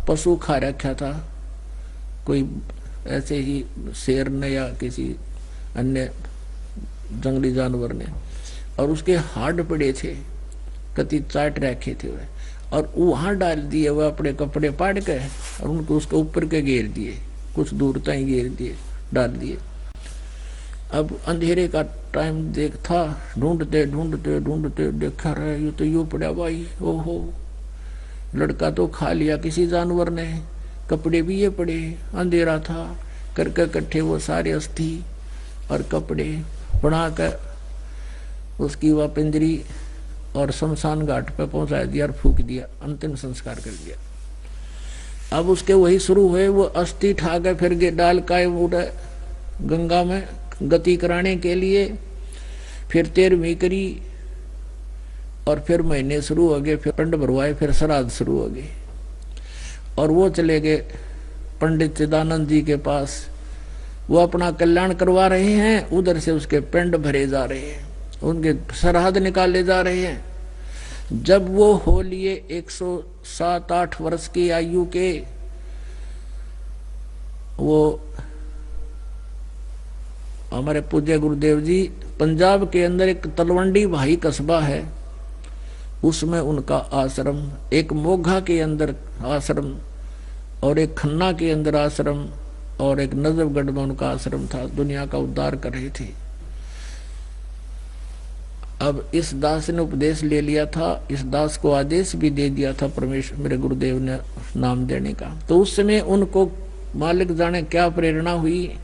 पशु खा रखा था, कोई ऐसे ही शेर ने या किसी अन्य जंगली जानवर ने, और उसके हाड पड़े थे, कति चाट रखे थे वह, और वहां डाल दिए वह अपने कपड़े पाड़ के, और उनको उसके ऊपर के घेर दिए, कुछ दूर तक घेर दिए, डाल दिए। अब अंधेरे का टाइम देख था, ढूंढते ढूंढते ढूंढते देखा रहे, ये तो यूं पड़ा भाई, ओहो लड़का तो खा लिया किसी जानवर ने, कपड़े भी ये पड़े, अंधेरा था, करके इकट्ठे वो सारे अस्थि और कपड़े बनाकर उसकी वह पिंजरी और शमशान घाट पर पहुंचा दिया और फूक दिया, अंतिम संस्कार कर दिया। अब उसके वही शुरू हुए, वो अस्थि ठा के फिर डाल का उड़े गंगा में गति कराने के लिए, फिर 13वीं करी, और फिर महीने शुरू हो गए, फिर पिंड भरवाए, फिर श्राद्ध शुरू हो गए। और वो चले गए पंडित चिदानंद जी के पास, वो अपना कल्याण करवा रहे हैं, उधर से उसके पिंड भरे जा रहे हैं, उनके श्राद्ध निकाले जा रहे हैं। जब वो हो लिए 107-8 वर्ष की आयु के, वो हमारे पूज्य गुरुदेव जी, पंजाब के अंदर एक तलवंडी भाई कस्बा है, उसमें उनका आश्रम, एक मोघा के अंदर आश्रम, और एक खन्ना के अंदर आश्रम, और एक नजफगढ़ में उनका आश्रम था। दुनिया का उद्धार कर रहे थे। अब इस दास ने उपदेश ले लिया था, इस दास को आदेश भी दे दिया था परमेश्वर मेरे गुरुदेव ने नाम देने का। तो उस समय उनको मालिक जाने क्या प्रेरणा हुई,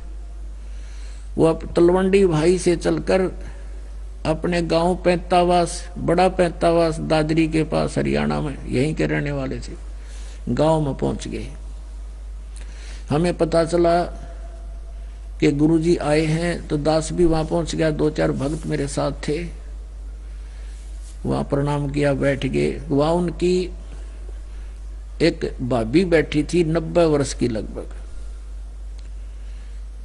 वो अब तलवंडी भाई से चलकर अपने गांव पैंतावास, बड़ा पैंतावास दादरी के पास हरियाणा में, यहीं के रहने वाले थे, गांव में पहुंच गए। हमें पता चला कि गुरुजी आए हैं, तो दास भी वहां पहुंच गया। 2-4 भक्त मेरे साथ थे, वहां प्रणाम किया, बैठ गए। वहां उनकी एक भाभी बैठी थी, 90 वर्ष की लगभग।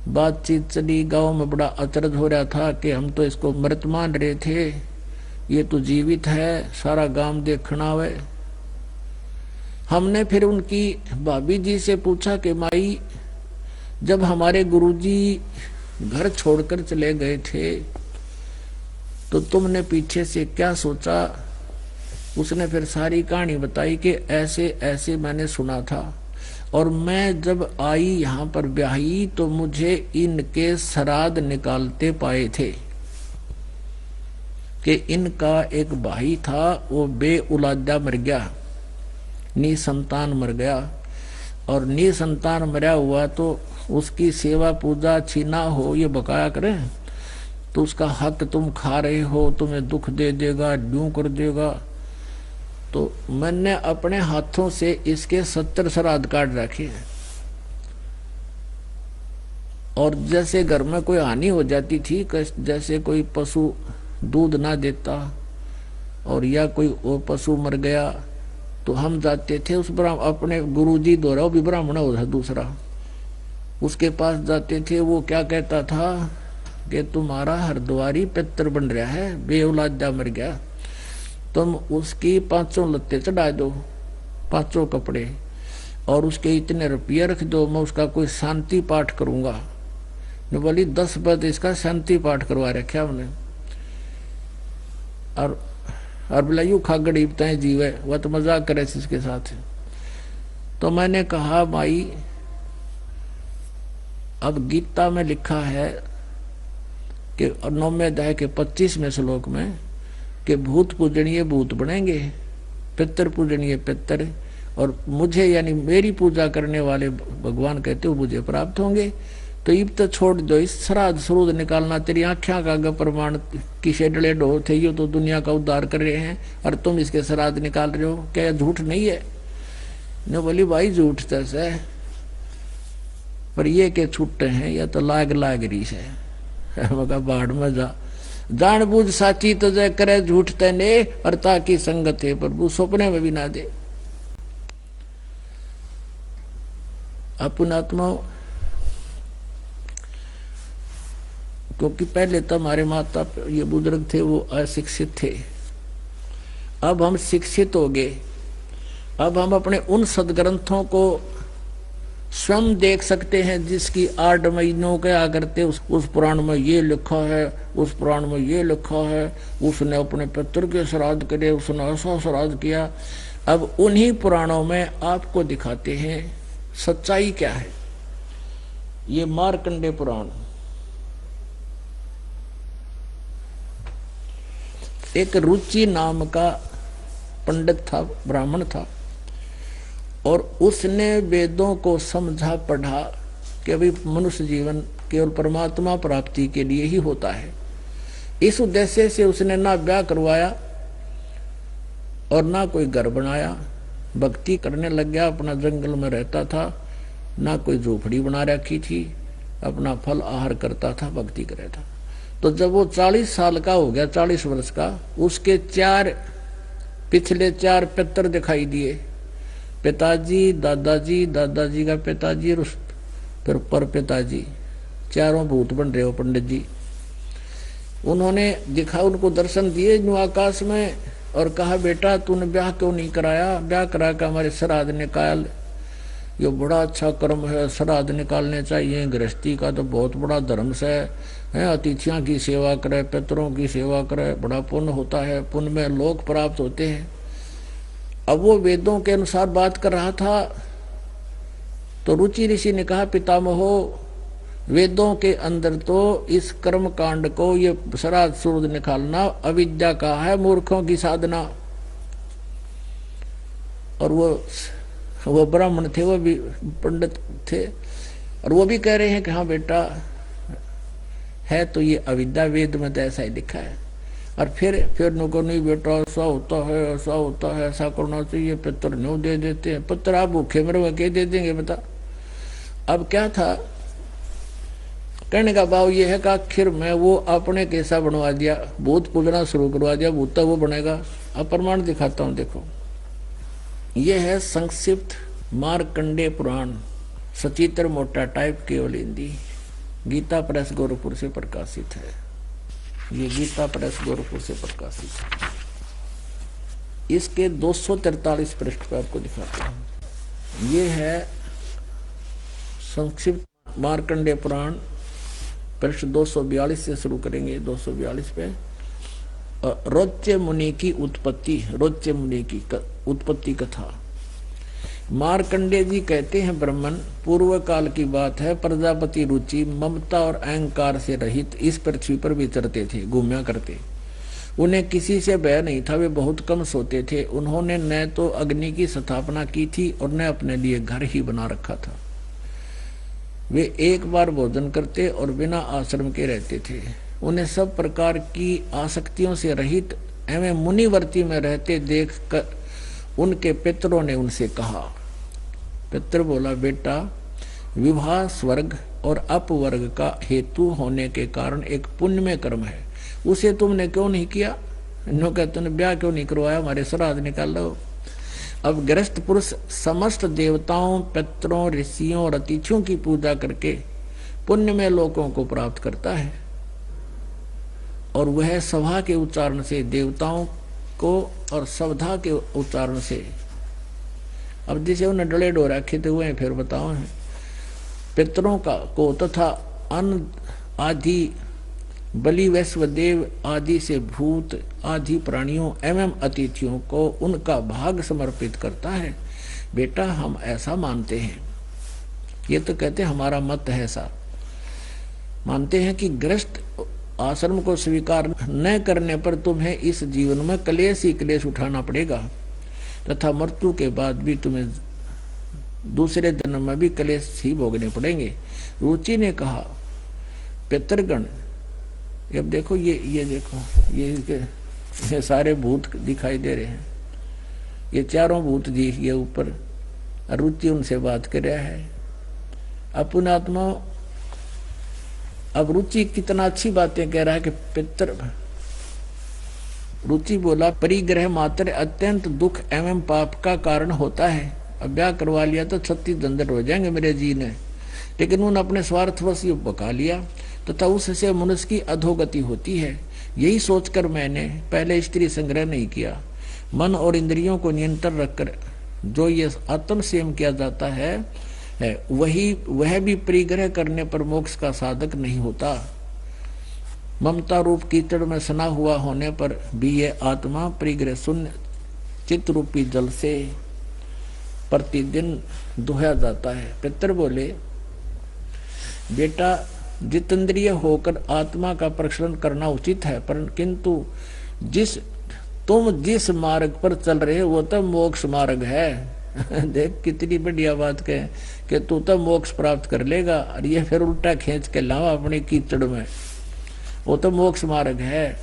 बातचीत चली, गांव में बड़ा अचरज हो रहा था कि हम तो इसको मृत मान रहे थे, ये तो जीवित है, सारा गांव देखना है। हमने फिर उनकी भाभी जी से पूछा कि माई, जब हमारे गुरुजी घर छोड़कर चले गए थे तो तुमने पीछे से क्या सोचा? उसने फिर सारी कहानी बताई कि ऐसे ऐसे मैंने सुना था, और मैं जब आई यहाँ पर ब्याही तो मुझे इनके श्राद्ध निकालते पाए थे कि इनका एक भाई था, वो बेउलादा मर गया, निसंतान मर गया, और निसंतान मरा हुआ तो उसकी सेवा पूजा छीना हो, ये बकाया करें तो उसका हक तुम खा रहे हो, तुम्हें दुख दे देगा, ड्यू कर देगा। तो मैंने अपने हाथों से इसके 70 श्राद्ध काट रखे हैं, और जैसे घर में कोई हानि हो जाती थी, जैसे कोई पशु दूध ना देता और या कोई वो पशु मर गया, तो हम जाते थे उस अपने गुरुजी द्वारा, वो भी ब्राह्मण होता दूसरा, उसके पास जाते थे। वो क्या कहता था कि तुम्हारा हरद्वारी पितर बन रहा है, बेऔलादा मर गया, तुम उसकी 500 लत्ते चढ़ा दो, 500 कपड़े, और उसके इतने रुपये रख दो, मैं उसका कोई शांति पाठ करूंगा। ने बोली 10 बजे इसका शांति पाठ करवा रखा हमने, और बोला यू खागड़ी बताए जीवे, वह तो मजाक करे इसके साथ। तो मैंने कहा माई, अब गीता में लिखा है कि 9वें अध्याय के 25वें श्लोक में कि भूत पूजनीय भूत बनेंगे, पितर पूजनीय पितर, और मुझे यानी मेरी पूजा करने वाले भगवान कहते हो मुझे प्राप्त होंगे। तो इब तो छोड़ दो, इस श्राद्ध श्रूद निकालना तेरी आख्या का प्रमाण किसे डले डो थे, ये तो दुनिया का उद्धार कर रहे हैं और तुम इसके श्राद्ध निकाल रहे हो, क्या झूठ नहीं है? ने बोली भाई झूठ तैसे, पर ये के छुट्टे हैं, या तो लाग रही है। मगा बाढ़ में जा, जान बूझ साची तो जय करे झूठ तने, और ताकि संगत है प्रभु सपने में भी ना दे। अपनात्मा क्योंकि पहले तो हमारे माता ये बुजुर्ग थे वो अशिक्षित थे, अब हम शिक्षित हो गए। अब हम अपने उन सदग्रंथों को स्वयं देख सकते हैं जिसकी 8 महीनों के आकर उस पुराण में ये लिखा है, उस पुराण में ये लिखा है, उसने अपने पितृ के श्राद्ध करे, उसने ऐसा श्राद्ध किया। अब उन्हीं पुराणों में आपको दिखाते हैं सच्चाई क्या है। ये मार्कंडेय पुराण, एक रुचि नाम का पंडित था, ब्राह्मण था, और उसने वेदों को समझा पढ़ा कि अभी मनुष्य जीवन केवल परमात्मा प्राप्ति के लिए ही होता है। इस उद्देश्य से उसने ना ब्याह करवाया और ना कोई घर बनाया, भक्ति करने लग गया। अपना जंगल में रहता था, ना कोई झोपड़ी बना रखी थी, अपना फल आहार करता था, भक्ति कर रहा था। तो जब वो 40 साल का हो गया, 40 वर्ष का, उसके पिछले 4 पितर दिखाई दिए। पिताजी, दादाजी, दादाजी का पिताजी, फिर पर पिताजी, चारों भूत बन रहे हो पंडित जी। उन्होंने दिखा, उनको दर्शन दिए न्यू आकाश में और कहा, बेटा तूने ब्याह क्यों नहीं कराया? ब्याह करा कर हमारे श्राद्ध निकाल, ये बड़ा अच्छा कर्म है, श्राद्ध निकालने चाहिए। गृहस्थी का तो बहुत बड़ा धर्म है, अतिथियों की सेवा करे, पितरों की सेवा करे, बड़ा पुण्य होता है, पुण्य में लोक प्राप्त होते हैं। अब वो वेदों के अनुसार बात कर रहा था तो रुचि ऋषि ने कहा, पितामहो, वेदों के अंदर तो इस कर्म कांड को, ये श्राद्ध सूर्य निकालना अविद्या का है, मूर्खों की साधना। और वो ब्राह्मण थे, वो भी पंडित थे, और वो भी कह रहे हैं कि हाँ बेटा है तो ये अविद्या, वेद में तो ऐसा ही लिखा है। और फिर नुको नहीं बेटा ऐसा होता है, ऐसा होता है, ऐसा करना चाहिए, पितर न्यू दे देते हैं, पुत्र आप भूखे मरवा के दे देंगे बता। अब क्या था कहने का भाव ये है कि आखिर में वो अपने कैसा बनवा दिया, भूत पूजना शुरू करवा दिया, भूत वो बनेगा। अब प्रमाण दिखाता हूं, देखो ये है संक्षिप्त मार्कंडेय पुराण, सचित्र मोटा टाइप, केवल हिंदी, गीता प्रेस गोरखपुर से प्रकाशित है। ये गीता प्रेस गोरखपुर से प्रकाशित है। इसके 243 पृष्ठ पर आपको दिखाता हूं। ये है संक्षिप्त मार्कंडेय पुराण, पृष्ठ 242 से शुरू करेंगे। 242 पे रोच्य मुनि की उत्पत्ति, रोच्य मुनि की उत्पत्ति कथा। मार्कंडेय जी कहते हैं, ब्राह्मण पूर्व काल की बात है, प्रजापति रुचि ममता और अहंकार से रहित इस पृथ्वी पर विचरते थे, घूमया करते। उन्हें किसी से भय नहीं था, वे बहुत कम सोते थे। उन्होंने न तो अग्नि की स्थापना की थी और न अपने लिए घर ही बना रखा था। वे एक बार भोजन करते और बिना आश्रम के रहते थे। उन्हें सब प्रकार की आसक्तियों से रहित एवं मुनिवर्ती में रहते देख कर उनके पितरों ने उनसे कहा, पितर बोला, बेटा विवाह स्वर्ग और अपवर्ग का हेतु होने के कारण एक पुण्यमय कर्म है, उसे तुमने क्यों नहीं किया? इन्हों कहते तुमने ब्याह क्यों नहीं करवाया, हमारे श्राद्ध निकाल लो। अब गृहस्थ पुरुष समस्त देवताओं, पितरों, ऋषियों और अतिथियों की पूजा करके पुण्यमय लोकों को प्राप्त करता है, और वह सभा के उच्चारण से देवताओं को और सवधा के उच्चारण से। अब जिसे उन्हें डले डो रखे थे हुए फिर बताओ है, पितरों का को तथा अन्न आदि बलि वैश्वदेव आदि से भूत आदि प्राणियों एवं अतिथियों को उनका भाग समर्पित करता है। बेटा हम ऐसा मानते हैं, ये तो कहते हमारा मत है ऐसा, मानते हैं कि गृहस्थ आश्रम को स्वीकार न करने पर तुम्हें इस जीवन में क्लेश ही क्लेश उठाना पड़ेगा तथा मृत्यु के बाद भी तुम्हें दूसरे जन्म में भी क्लेश ही भोगने पड़ेंगे। रुचि ने कहा, पितरगण, अब देखो ये देखो ये सारे भूत दिखाई दे रहे हैं, ये चारों भूत जी ये ऊपर। रुचि उनसे बात कर रहा है, अपुनात्मा। अब रुचि कितना अच्छी बातें कह रहा है कि पितर। रुचि बोला, परिग्रह मात्र अत्यंत दुख एवं पाप का कारण होता है। अब ब्याह करवा लिया तो 36 झंझट हो जाएंगे मेरे जी ने, लेकिन उन्होंने अपने स्वार्थवश ये बका लिया। तथा उससे मनुष्य की अधोगति होती है। यही सोचकर मैंने पहले स्त्री संग्रह नहीं किया। मन और इंद्रियों को नियंत्रण रखकर जो ये आत्म संयम किया जाता है वह भी परिग्रह करने पर मोक्ष का साधक नहीं होता। ममता रूप कीचड़ में सना हुआ होने पर भी ये आत्मा परिग्रह शून्य चित्त रूपी जल से प्रतिदिन दुहाया जाता है। पितर बोले, बेटा जितेंद्रिय होकर आत्मा का प्रक्षालन करना उचित है, पर किंतु तुम जिस मार्ग पर चल रहे हो वो तो मोक्ष मार्ग है। देख कितनी बढ़िया बात कहे कि तू तो मोक्ष प्राप्त कर लेगा, और ये फिर उल्टा खींच के लावा अपने कीचड़ में, वो तो मोक्ष मार्ग है।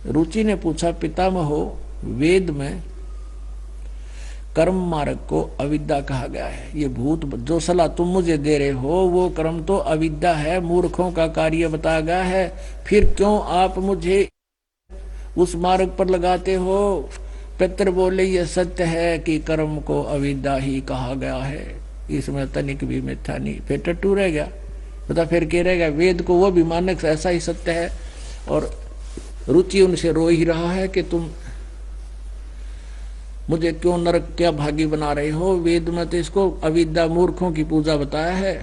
रुचि ने पूछा, पितामह वेद में कर्म मार्ग को अविद्या कहा गया है। ये भूत जो सलाह तुम मुझे दे रहे हो वो कर्म तो अविद्या है, मूर्खों का कार्य बताया गया है। फिर क्यों आप मुझे उस मार्ग पर लगाते हो? पितर बोले, ये सत्य है कि कर्म को अविद्या ही कहा गया है, इसमें तनिक भी मिथ्या नहीं। फिर टट्टू रह गया, बता फिर क्या रहेगा? वेद को वो भी मानक ऐसा ही सत्य है। और रुचि उनसे रो ही रहा है कि तुम मुझे क्यों नरक क्या भागी बना रहे हो? वेद में तो इसको अविद्या मूर्खों की पूजा बताया है।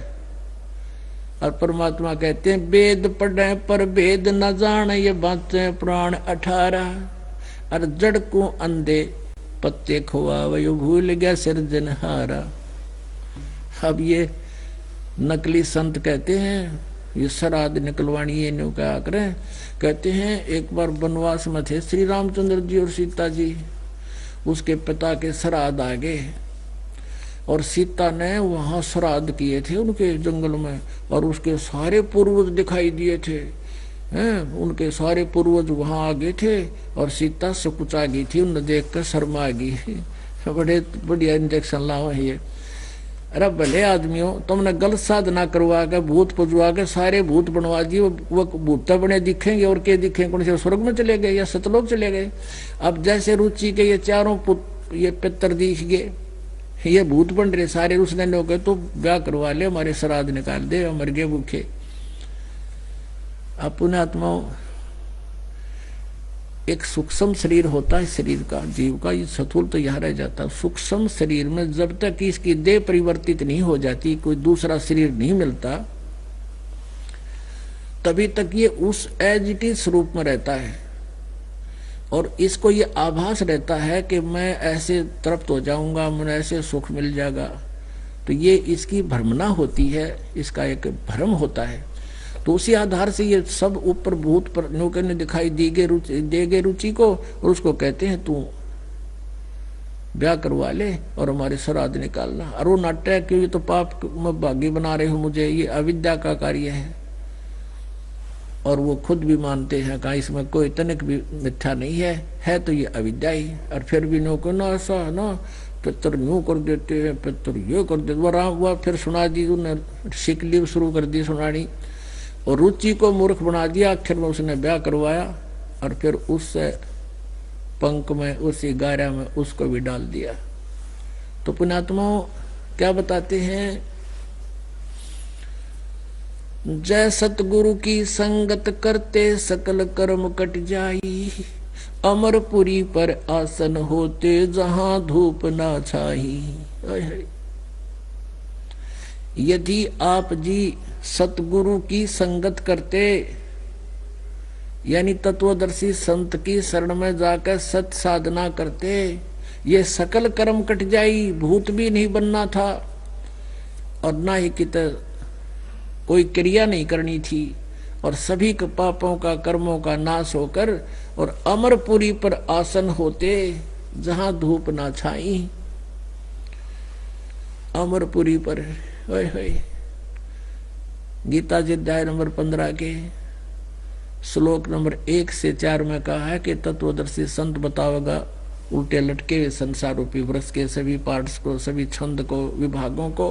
और परमात्मा कहते हैं, वेद पढ़े पर भेद न जान, ये बातें प्राण 18। और जड़ को अंधे पत्ते खुआ वो भूल गया सिरजनहारा। अब ये नकली संत कहते हैं, ये श्राद्ध निकलवाणी ये न्यू क्या करें। कहते हैं एक बार वनवास में थे श्री रामचंद्र जी और सीता जी, उसके पिता के श्राद्ध आ गए और सीता ने वहां श्राद्ध किए थे उनके जंगल में, और उसके सारे पूर्वज दिखाई दिए थे हैं। उनके सारे पूर्वज वहां आ गए थे और सीता सकुचा गई थी, उन्हें देख कर शर्मा गई। बड़े बढ़िया इंजेक्शन लावा ये। अरे भले आदमियों, तुमने गलत साधना करवा के भूत पुजवा के सारे भूत बनवा दिए, वो भूत बने दिखेंगे और क्या दिखेंगे? कौन से स्वर्ग में चले गए या सतलोक चले गए? अब जैसे रुचि के ये चारों ये पितर दिख गए, ये भूत बन रहे सारे, उसने लोग गए तो ब्याह करवा ले, हमारे श्राद्ध निकाल दे, मर गए भूखे। अब पुण्यात्माओं, एक सूक्ष्म शरीर होता है शरीर का, जीव का, ये स्थूल तो यहाँ रह जाता है। सूक्ष्म शरीर में जब तक इसकी देह परिवर्तित नहीं हो जाती, कोई दूसरा शरीर नहीं मिलता, तभी तक ये उस एज इट इज स्वरूप में रहता है। और इसको ये आभास रहता है कि मैं ऐसे तृप्त हो जाऊंगा, मुझे ऐसे सुख मिल जाएगा। तो ये इसकी भ्रमणा होती है, इसका एक भ्रम होता है। तो उसी आधार से ये सब ऊपर भूत पर नौकर ने दिखाई दे गए रुचि को, और उसको कहते हैं तू ब्याह करवा ले और हमारे श्राद्ध निकालना। और वो नाट्य क्यों, ये तो पाप में भागी बना रहे हो मुझे, ये अविद्या का कार्य है। और वो खुद भी मानते हैं कहा इसमें कोई तनिक भी मिथ्या नहीं है तो ये अविद्या ही। और फिर भी नौकर ना ऐसा ना पितर यूं कर देते हैं, पितर ये कर देते, वो राम हुआ फिर सुना दी, उन्हें शिकली शुरू कर दी सुनानी, और रुचि को मूर्ख बना दिया। आखिर में उसने ब्याह करवाया और फिर उस पंख में, उसी गारा में उसको भी डाल दिया। तो पुण्यात्माओं क्या बताते हैं, जय सतगुरु की संगत करते सकल कर्म कट जाई, अमरपुरी पर आसन होते जहां धूप ना छाई। यदि आप जी सतगुरु की संगत करते, यानी तत्वदर्शी संत की शरण में जाकर सत साधना करते, ये सकल कर्म कट जाई, भूत भी नहीं बनना था और ना ही कित कोई क्रिया नहीं करनी थी, और सभी के पापों का कर्मों का नाश होकर और अमरपुरी पर आसन होते जहां धूप ना छाई। अमरपुरी पर गीता जी अध्याय नंबर 15 के श्लोक नंबर 1 से 4 में कहा है कि तत्वदर्शी संत बतावेगा उल्टे लटके हुए संसार रूपी वृक्ष के सभी पार्ट्स को, सभी छंद को, विभागों को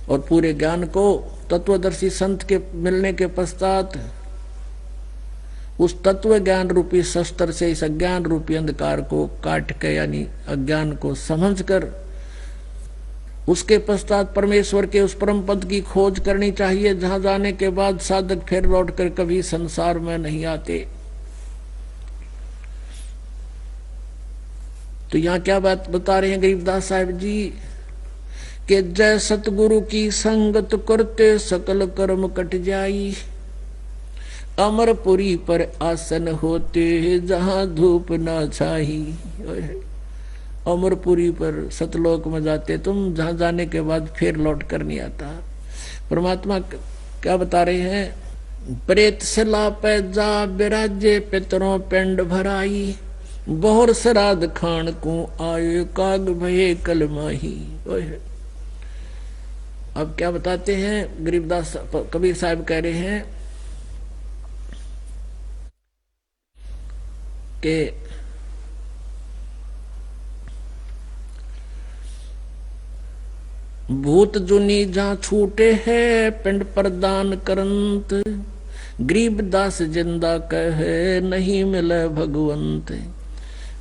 और पूरे ज्ञान को। तत्वदर्शी संत के मिलने के पश्चात उस तत्व ज्ञान रूपी शस्त्र से इस अज्ञान रूपी अंधकार को काट के, यानी अज्ञान को समझकर उसके पश्चात परमेश्वर के उस परम पद की खोज करनी चाहिए, जहां जाने के बाद साधक फिर लौटकर कभी संसार में नहीं आते। तो यहाँ क्या बात बता रहे हैं गरीबदास साहब जी कि जय सतगुरु की संगत करते सकल कर्म कट जाई, अमरपुरी पर आसन होते जहां धूप न छाई। अमरपुरी पर सतलोक में जाते तुम, जहां जाने के बाद फिर लौट कर नहीं आता। परमात्मा क्या बता रहे हैं, प्रेत सला पे जा बिराजे पितरों पिंड भराई, बहुर श्राद्ध खान को आये काग भये कलमाही। अब क्या बताते हैं गरीबदास कबीर साहब कह रहे हैं कि भूत जुनी जहां छूटे है पिंड प्रदान करंत, गरीबदास जिंदा कहे नहीं मिले भगवंत।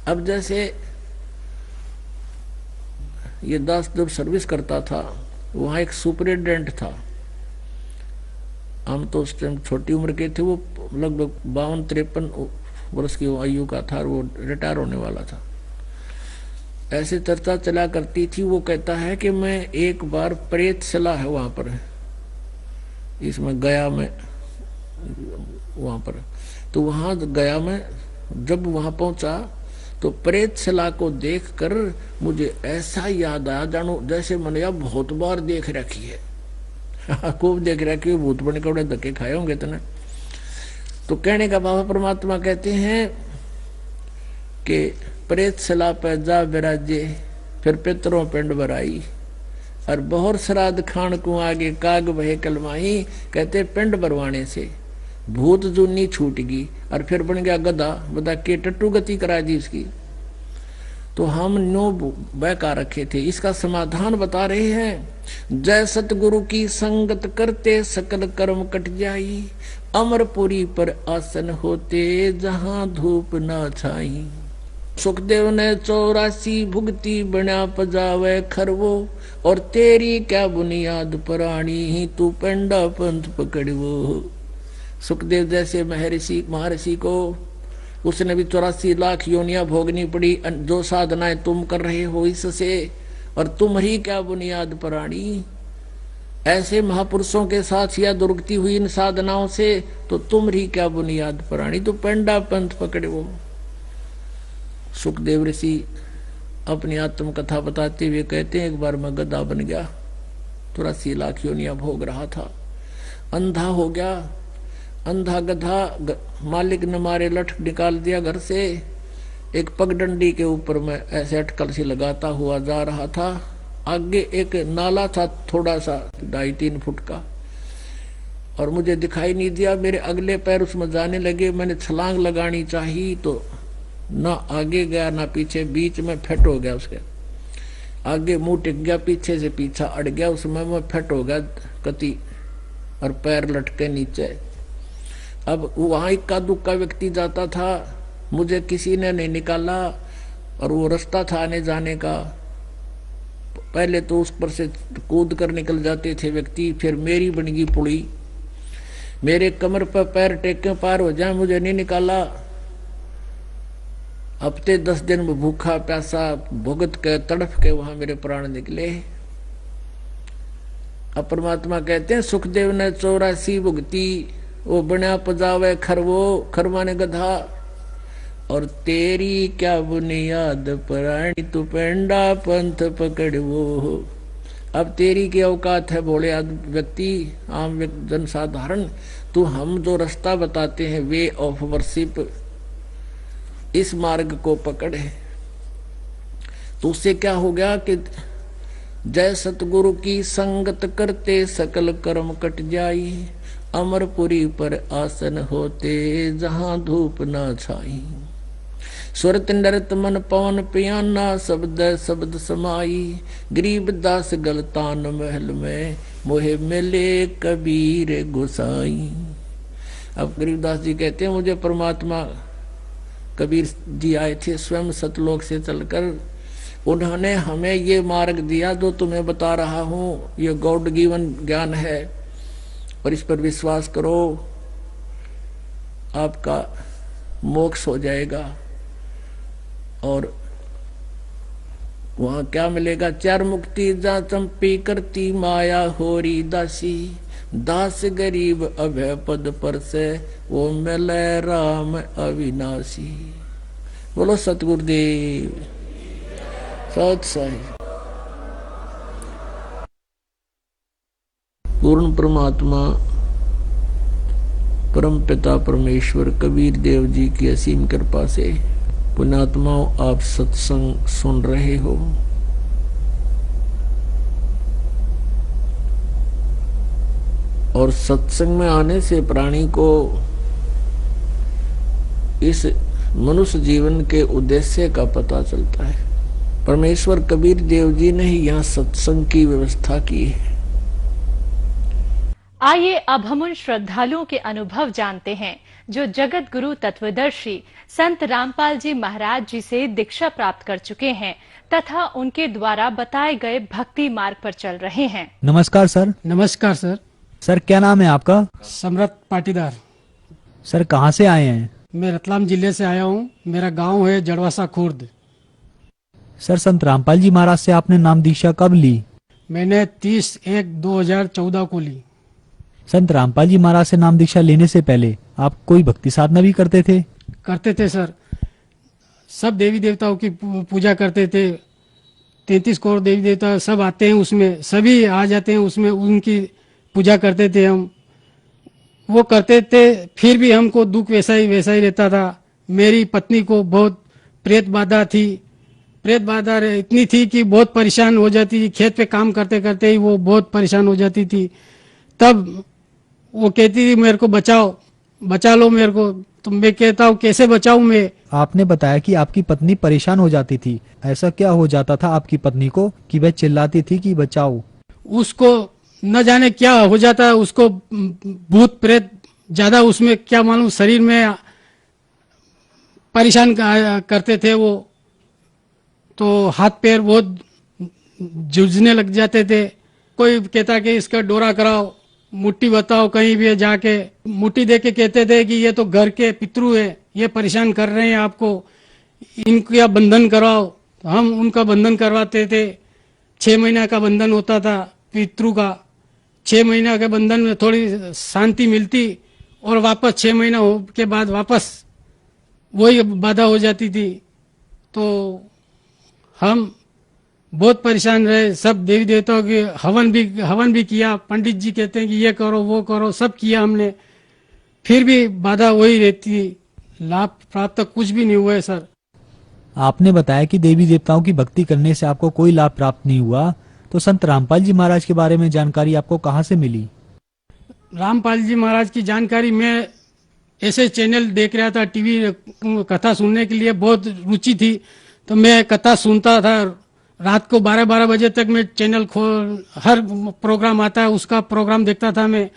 अब जैसे ये दास जब सर्विस करता था, वहां एक सुपरिटेंडेंट था। हम तो उस टाइम छोटी उम्र के थे, वो लगभग 52-53 वर्ष की आयु का था और वो रिटायर होने वाला था। ऐसे चर्चा चला करती थी। वो कहता है कि मैं एक बार प्रेत सला है वहां पर, इसमें गया में वहां पर, तो वहां गया में जब वहां पहुंचा तो प्रेत सला को देखकर मुझे ऐसा याद आया जानो जैसे मैंने यार बहुत बार देख रखी है। खूब देख रखी है, भूत बने कपड़े धक्के खाए होंगे इतने। तो कहने का बाबा परमात्मा कहते हैं कि प्रेत सला पे जा बिराजे फिर पितरों पिंड भराई, और बहुर श्राद्ध खान को आगे काग भय कलमाही। कहते पिंड भरवाने से भूत जूनी छूट गई और फिर बन गया गधा, बता के टट्टू गति करा दी इसकी। तो हम नो बहका रखे थे। इसका समाधान बता रहे हैं, जय सतगुरु की संगत करते सकल कर्म कट जाई, अमरपुरी पर आसन होते जहां धूप न छाई। सुखदेव ने 84 भुगती बना पजावे खरवो, और तेरी क्या बुनियाद पराणी तू पेंडा पंथ पकड़वो। सुखदेव जैसे महर्षि को उसने भी 84 लाख योनियां भोगनी पड़ी, जो साधनाएं तुम कर रहे हो इससे, और तुम्हारी क्या बुनियाद पराणी। ऐसे महापुरुषों के साथ या दुर्गति हुई इन साधनाओं से, तो तुम्हारी क्या बुनियाद पराणी, तो पेंडा पंथ पकड़े वो। सुखदेव ऋषि अपनी आत्मकथा बताते हुए कहते हैं, एक बार मैं गधा बन गया, 84 लाख योनियां भोग रहा था, अंधा हो गया। अंधा गधा मालिक ने मारे लठ निकाल दिया घर से। एक पगडंडी के ऊपर मैं ऐसे अटकल सी लगाता हुआ जा रहा था। आगे एक नाला था थोड़ा सा 2.5-3 फुट का, और मुझे दिखाई नहीं दिया। मेरे अगले पैर उसमें जाने लगे। मैंने छलांग लगानी चाहिए तो ना आगे गया ना पीछे, बीच में फट हो गया। उसके आगे मुंह टिक गया, पीछे से पीछा अड़ गया, उसमें मैं फट हो गया कति, और पैर लटके नीचे। अब वहां इक्का दुक्का व्यक्ति जाता था, मुझे किसी ने नहीं निकाला, और वो रास्ता था आने जाने का। पहले तो उस पर से कूद कर निकल जाते थे व्यक्ति, फिर मेरी बन गई पुड़ी। मेरे कमर पर पैर टेके पार हो जाए, मुझे नहीं निकाला। हफ्ते 10 दिन में भूखा प्यासा भुगत के तड़फ के वहां मेरे प्राण निकले। अब परमात्मा कहते हैं, सुखदेव ने 84 भुगती, वो बना पजावे खरवो, खरवाने गधा, और तेरी क्या बुनियाद पराणी तू पेंडा पंथ पकड़वो। अब तेरी की औकात है भोले व्यक्ति, आम जनसाधारण, तू हम जो रास्ता बताते हैं वे ऑफ वर्शिप, इस मार्ग को पकड़े। तो उससे क्या हो गया कि जय सतगुरु की संगत करते सकल कर्म कट जाई, अमरपुरी पर आसन होते जहां धूप न छाई। सुरत नरत मन पवन पियाना, शब्द शब्द समाई, गरीब दास गलतान महल में मोहे मिले कबीर गोसाई। अब गरीबदास जी कहते हैं, मुझे परमात्मा कबीर जी आए थे स्वयं सतलोक से चलकर, उन्होंने हमें ये मार्ग दिया जो तुम्हें बता रहा हूं, ये गॉड गिवन ज्ञान है और इस पर विश्वास करो, आपका मोक्ष हो जाएगा। और वहां क्या मिलेगा? चार मुक्ति जा चंपी करती माया होरी दासी, दास गरीब अभय पद पर से वो मिले राम अविनाशी। बोलो सतगुरुदेव सत साई। पूर्ण परमात्मा परम पिता परमेश्वर कबीर देव जी की असीम कृपा से पुण्यात्माओं आप सत्संग सुन रहे हो। और सत्संग में आने से प्राणी को इस मनुष्य जीवन के उद्देश्य का पता चलता है। परमेश्वर कबीर देव जी ने ही यहाँ सत्संग की व्यवस्था की है। आइए अब हम उन श्रद्धालुओं के अनुभव जानते हैं जो जगत गुरु तत्वदर्शी संत रामपाल जी महाराज जी से दीक्षा प्राप्त कर चुके हैं तथा उनके द्वारा बताए गए भक्ति मार्ग पर चल रहे हैं। नमस्कार सर। नमस्कार सर। सर क्या नाम है आपका? सम्राट पाटीदार। सर कहाँ से आए हैं? मैं रतलाम जिले से आया हूँ। मेरा गांव है जड़वासा खुर्द। सर संत रामपाल जी महाराज से आपने नाम दीक्षा कब ली? मैंने 30/1/2014 को ली। संत रामपाल जी महाराज से नाम दीक्षा लेने से पहले आप कोई भक्ति साधना भी करते थे? करते थे सर। सब देवी देवताओं की पूजा करते थे। 33 करोड़ देवी देवता सब आते हैं, उसमें सभी आ जाते हैं, उसमें उनकी पूजा करते थे हम। वो करते थे, फिर भी हमको दुख वैसा ही रहता था। मेरी पत्नी को बहुत प्रेत बाधा थी। प्रेत बाधा इतनी थी कि बहुत परेशान हो जाती थी। खेत पे काम करते करते ही वो बहुत परेशान हो जाती थी। तब वो कहती थी मेरे को बचाओ, बचा लो मेरे को। तो मैं कहता हूँ कैसे बचाऊं मैं? आपने बताया कि आपकी पत्नी परेशान हो जाती थी। ऐसा क्या हो जाता था आपकी पत्नी को कि वह चिल्लाती थी कि बचाओ? उसको न जाने क्या हो जाता है, उसको भूत प्रेत ज्यादा उसमें क्या मालूम शरीर में परेशान करते थे वो। तो हाथ पैर बहुत जूझने लग जाते थे। कोई कहता कि इसका डोरा कराओ, मुट्ठी बताओ, कहीं भी जाके मुट्ठी दे के कहते थे कि ये तो घर के पितरू है, ये परेशान कर रहे हैं आपको, इनका बंधन कराओ। हम उनका बंधन करवाते थे। 6 महीना का बंधन होता था पितरू का। 6 महीना के बंधन में थोड़ी शांति मिलती और वापस 6 महीना के बाद वापस वही बाधा हो जाती थी। तो हम बहुत परेशान रहे। सब देवी देवताओं के हवन भी किया। पंडित जी कहते हैं कि ये करो वो करो, सब किया हमने, फिर भी बाधा वही रहती। लाभ प्राप्त कुछ भी नहीं हुआ है सर। आपने बताया कि देवी देवताओं की भक्ति करने से आपको कोई लाभ प्राप्त नहीं हुआ, तो संत रामपाल जी महाराज के बारे में जानकारी आपको कहाँ से मिली? रामपाल जी महाराज की जानकारी मैं ऐसे चैनल देख रहा था, टीवी कथा सुनने के लिए बहुत रुचि थी। तो मैं कथा सुनता था। रात को 12-12 बजे तक मैं चैनल खोल, हर प्रोग्राम आता है उसका प्रोग्राम देखता था मैं।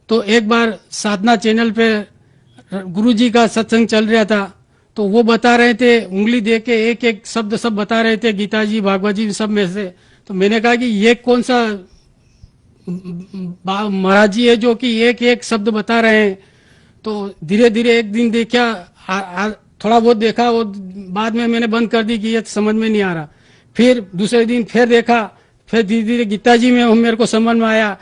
तो एक बार साधना चैनल पे गुरुजी का सत्संग चल रहा था। तो वो बता रहे थे, उंगली दे के एक एक शब्द सब बता रहे थे, गीता जी भागवत जी सब में से। तो मैंने कहा कि ये कौन सा महाराज जी है जो कि एक एक शब्द बता रहे हैं। तो धीरे धीरे एक दिन देखा, थोड़ा बहुत देखा, वो बाद में मैंने बंद कर दी कि ये समझ में नहीं आ रहा। फिर दूसरे दिन फिर देखा, फिर धीरे धीरे गीता जी में मेरे को समझ में आया।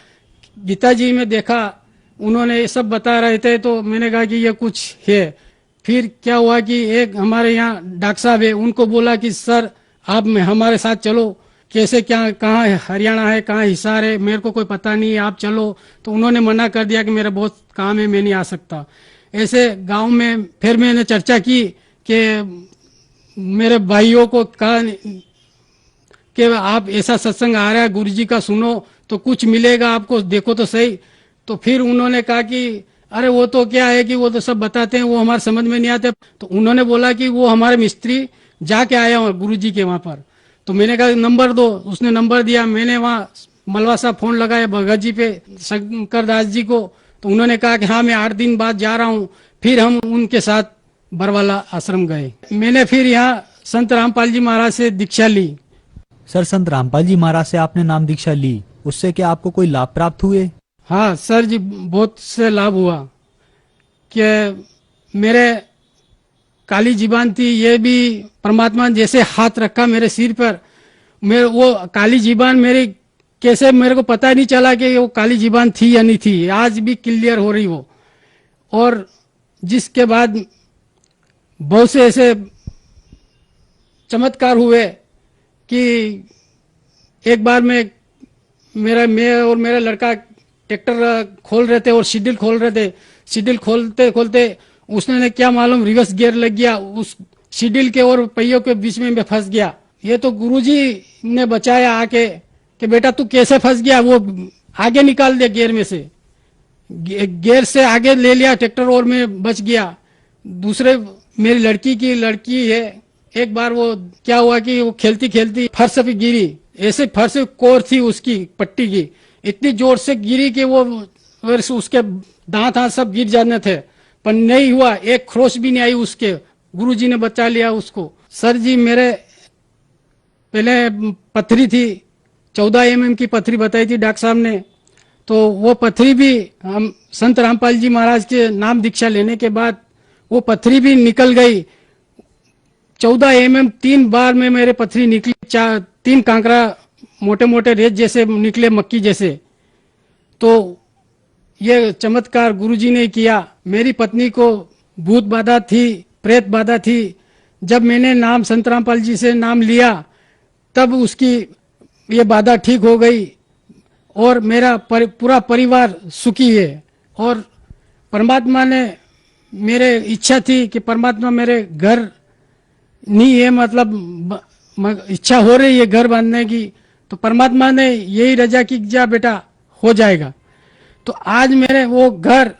गीता जी में देखा, उन्होंने ये सब बता रहे थे। तो मैंने कहा कि ये कुछ है। फिर क्या हुआ कि एक हमारे यहाँ डॉक्टर साहब है, उनको बोला कि सर आप हमारे साथ चलो, कैसे क्या कहाँ हरियाणा है कहाँ हिसार है मेरे को कोई पता नहीं है, आप चलो। तो उन्होंने मना कर दिया कि मेरा बहुत काम है, मैं नहीं आ सकता। ऐसे गांव में फिर मैंने चर्चा की कि मेरे भाइयों को कहा कि आप ऐसा सत्संग आ रहा है गुरुजी का, सुनो तो कुछ मिलेगा आपको, देखो तो सही। तो फिर उन्होंने कहा कि अरे वो तो क्या है कि वो तो सब बताते हैं, वो हमारे समझ में नहीं आते। तो उन्होंने बोला कि वो हमारे मिस्त्री जाके आया हूँ गुरुजी के वहां पर। तो मैंने कहा नंबर दो, उसने नंबर दिया। मैंने वहाँ मलवा साहब फोन लगाया भगत जी पे, शंकर दास जी को। तो उन्होंने कहा कि हाँ मैं 8 दिन बाद जा रहा हूँ। फिर हम उनके साथ बरवाला आश्रम गए। मैंने फिर यहाँ संत रामपाल जी महाराज से दीक्षा ली। सर, संत रामपाल जी महाराज से आपने नाम दीक्षा ली, उससे क्या आपको कोई लाभ प्राप्त हुए? हाँ सर जी, बहुत से लाभ हुआ कि मेरे काली जीबान थी, ये भी परमात्मा ने जैसे हाथ रखा मेरे सिर पर, मेरे वो काली जीबान मेरी कैसे मेरे को पता नहीं चला कि वो काली जीबान थी या नहीं थी, आज भी क्लियर हो रही वो। और जिसके बाद बहुत से ऐसे चमत्कार हुए कि एक बार मैं और मेरा लड़का ट्रैक्टर खोल रहे थे और सीडील खोल रहे थे। सीडील खोलते खोलते उसने क्या मालूम रिवर्स गियर लग गया, उस सीडील के और पहियों के बीच में मैं फंस गया। ये तो गुरुजी ने बचाया आके कि बेटा तू कैसे फंस गया, वो आगे निकाल दिया गियर में से, गियर से आगे ले लिया ट्रैक्टर और मैं बच गया। दूसरे मेरी लड़की है, एक बार वो क्या हुआ कि वो खेलती खेलती फर्श पे गिरी, ऐसे फर्श कोर थी उसकी पट्टी की, इतनी जोर से गिरी कि वो उसके दांत सब गिर जाने थे, पर नहीं हुआ, एक खरोच भी नहीं आई उसके, गुरुजी ने बचा लिया उसको। सर जी, मेरे पहले पथरी थी, 14 mm की पथरी बताई थी डॉक्टर साहब ने, तो वो पथरी भी हम संत रामपाल जी महाराज के नाम दीक्षा लेने के बाद वो पथरी भी निकल गई। 14 mm 3 बार में मेरे पथरी निकली, 3 कांकरा मोटे मोटे रेत जैसे निकले, मक्की जैसे। तो ये चमत्कार गुरुजी ने किया। मेरी पत्नी को भूत बाधा थी, प्रेत बाधा थी, जब मैंने नाम संत रामपाल जी से नाम लिया तब उसकी ये बाधा ठीक हो गई और मेरा पूरा परिवार सुखी है। और परमात्मा ने, मेरे इच्छा थी कि परमात्मा मेरे घर नहीं है, मतलब इच्छा हो रही है घर बांधने की, तो परमात्मा ने यही रजा की जा बेटा हो जाएगा। तो आज मेरे वो घर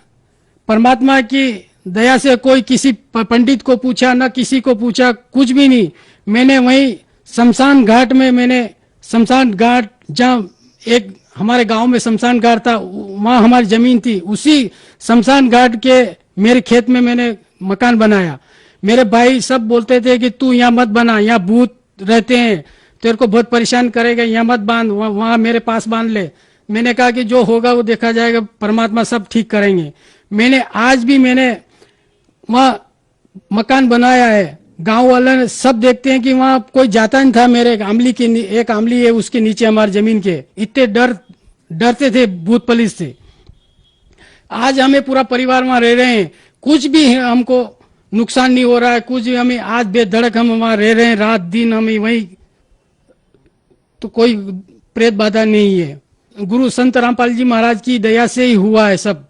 परमात्मा की दया से, कोई किसी पंडित को पूछा ना किसी को पूछा, कुछ भी नहीं, मैंने वहीं शमशान घाट में, शमशान घाट जहाँ एक हमारे गांव में शमशान घाट था, वहां हमारी जमीन थी, उसी शमशान घाट के मेरे खेत में मैंने मकान बनाया। मेरे भाई सब बोलते थे कि तू यहाँ मत बना, यहाँ भूत रहते हैं, तेरे को बहुत परेशान करेगा, यहाँ मत बांध, वहां मेरे पास बांध ले। मैंने कहा कि जो होगा वो देखा जाएगा, परमात्मा सब ठीक करेंगे। आज भी मैंने वहां मकान बनाया है। गांव वाले सब देखते हैं कि वहां कोई जाता नहीं था। मेरे एक आमली है उसके नीचे हमारी जमीन के, इतने डरते थे भूत पुलिस से। आज हमें पूरा परिवार वहां रह रहे हैं, कुछ भी हमको नुकसान नहीं हो रहा है, कुछ भी हमें आज बेधड़क हम वहां रह रहे हैं, रात दिन हमें वही, तो कोई प्रेत बाधा नहीं है। गुरु संत रामपाल जी महाराज की दया से ही हुआ है सब।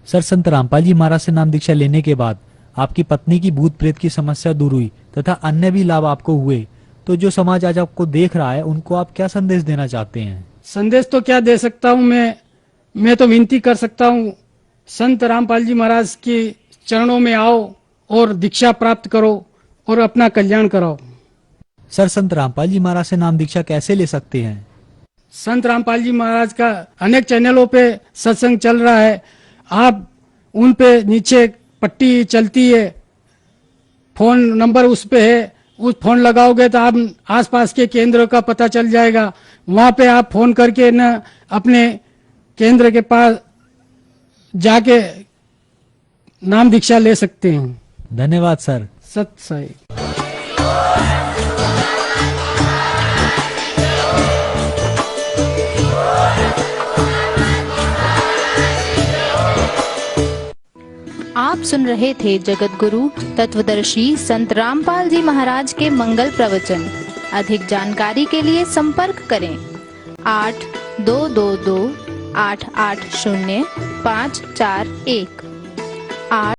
सर, संत रामपाल जी महाराज से नाम दीक्षा लेने के बाद आपकी पत्नी की भूत प्रेत की समस्या दूर हुई तथा अन्य भी लाभ आपको हुए, तो जो समाज आज आपको देख रहा है उनको आप क्या संदेश देना चाहते हैं? संदेश तो क्या दे सकता हूँ मैं तो विनती कर सकता हूँ, संत रामपाल जी महाराज के चरणों में आओ और दीक्षा प्राप्त करो और अपना कल्याण कराओ। सर, संत रामपाल जी महाराज से नाम दीक्षा कैसे ले सकते हैं? संत रामपाल जी महाराज का अनेक चैनलों पे सत्संग चल रहा है, आप उन पे नीचे पट्टी चलती है, फोन नंबर उस पे है, उस फोन लगाओगे तो आप आसपास के केंद्र का पता चल जाएगा, वहां पे आप फोन करके न अपने केंद्र के पास जाके नाम दीक्षा ले सकते हैं। धन्यवाद सर। सत साई। आप सुन रहे थे जगत गुरु तत्वदर्शी संत रामपाल जी महाराज के मंगल प्रवचन। अधिक जानकारी के लिए संपर्क करें 8222 880 541 8।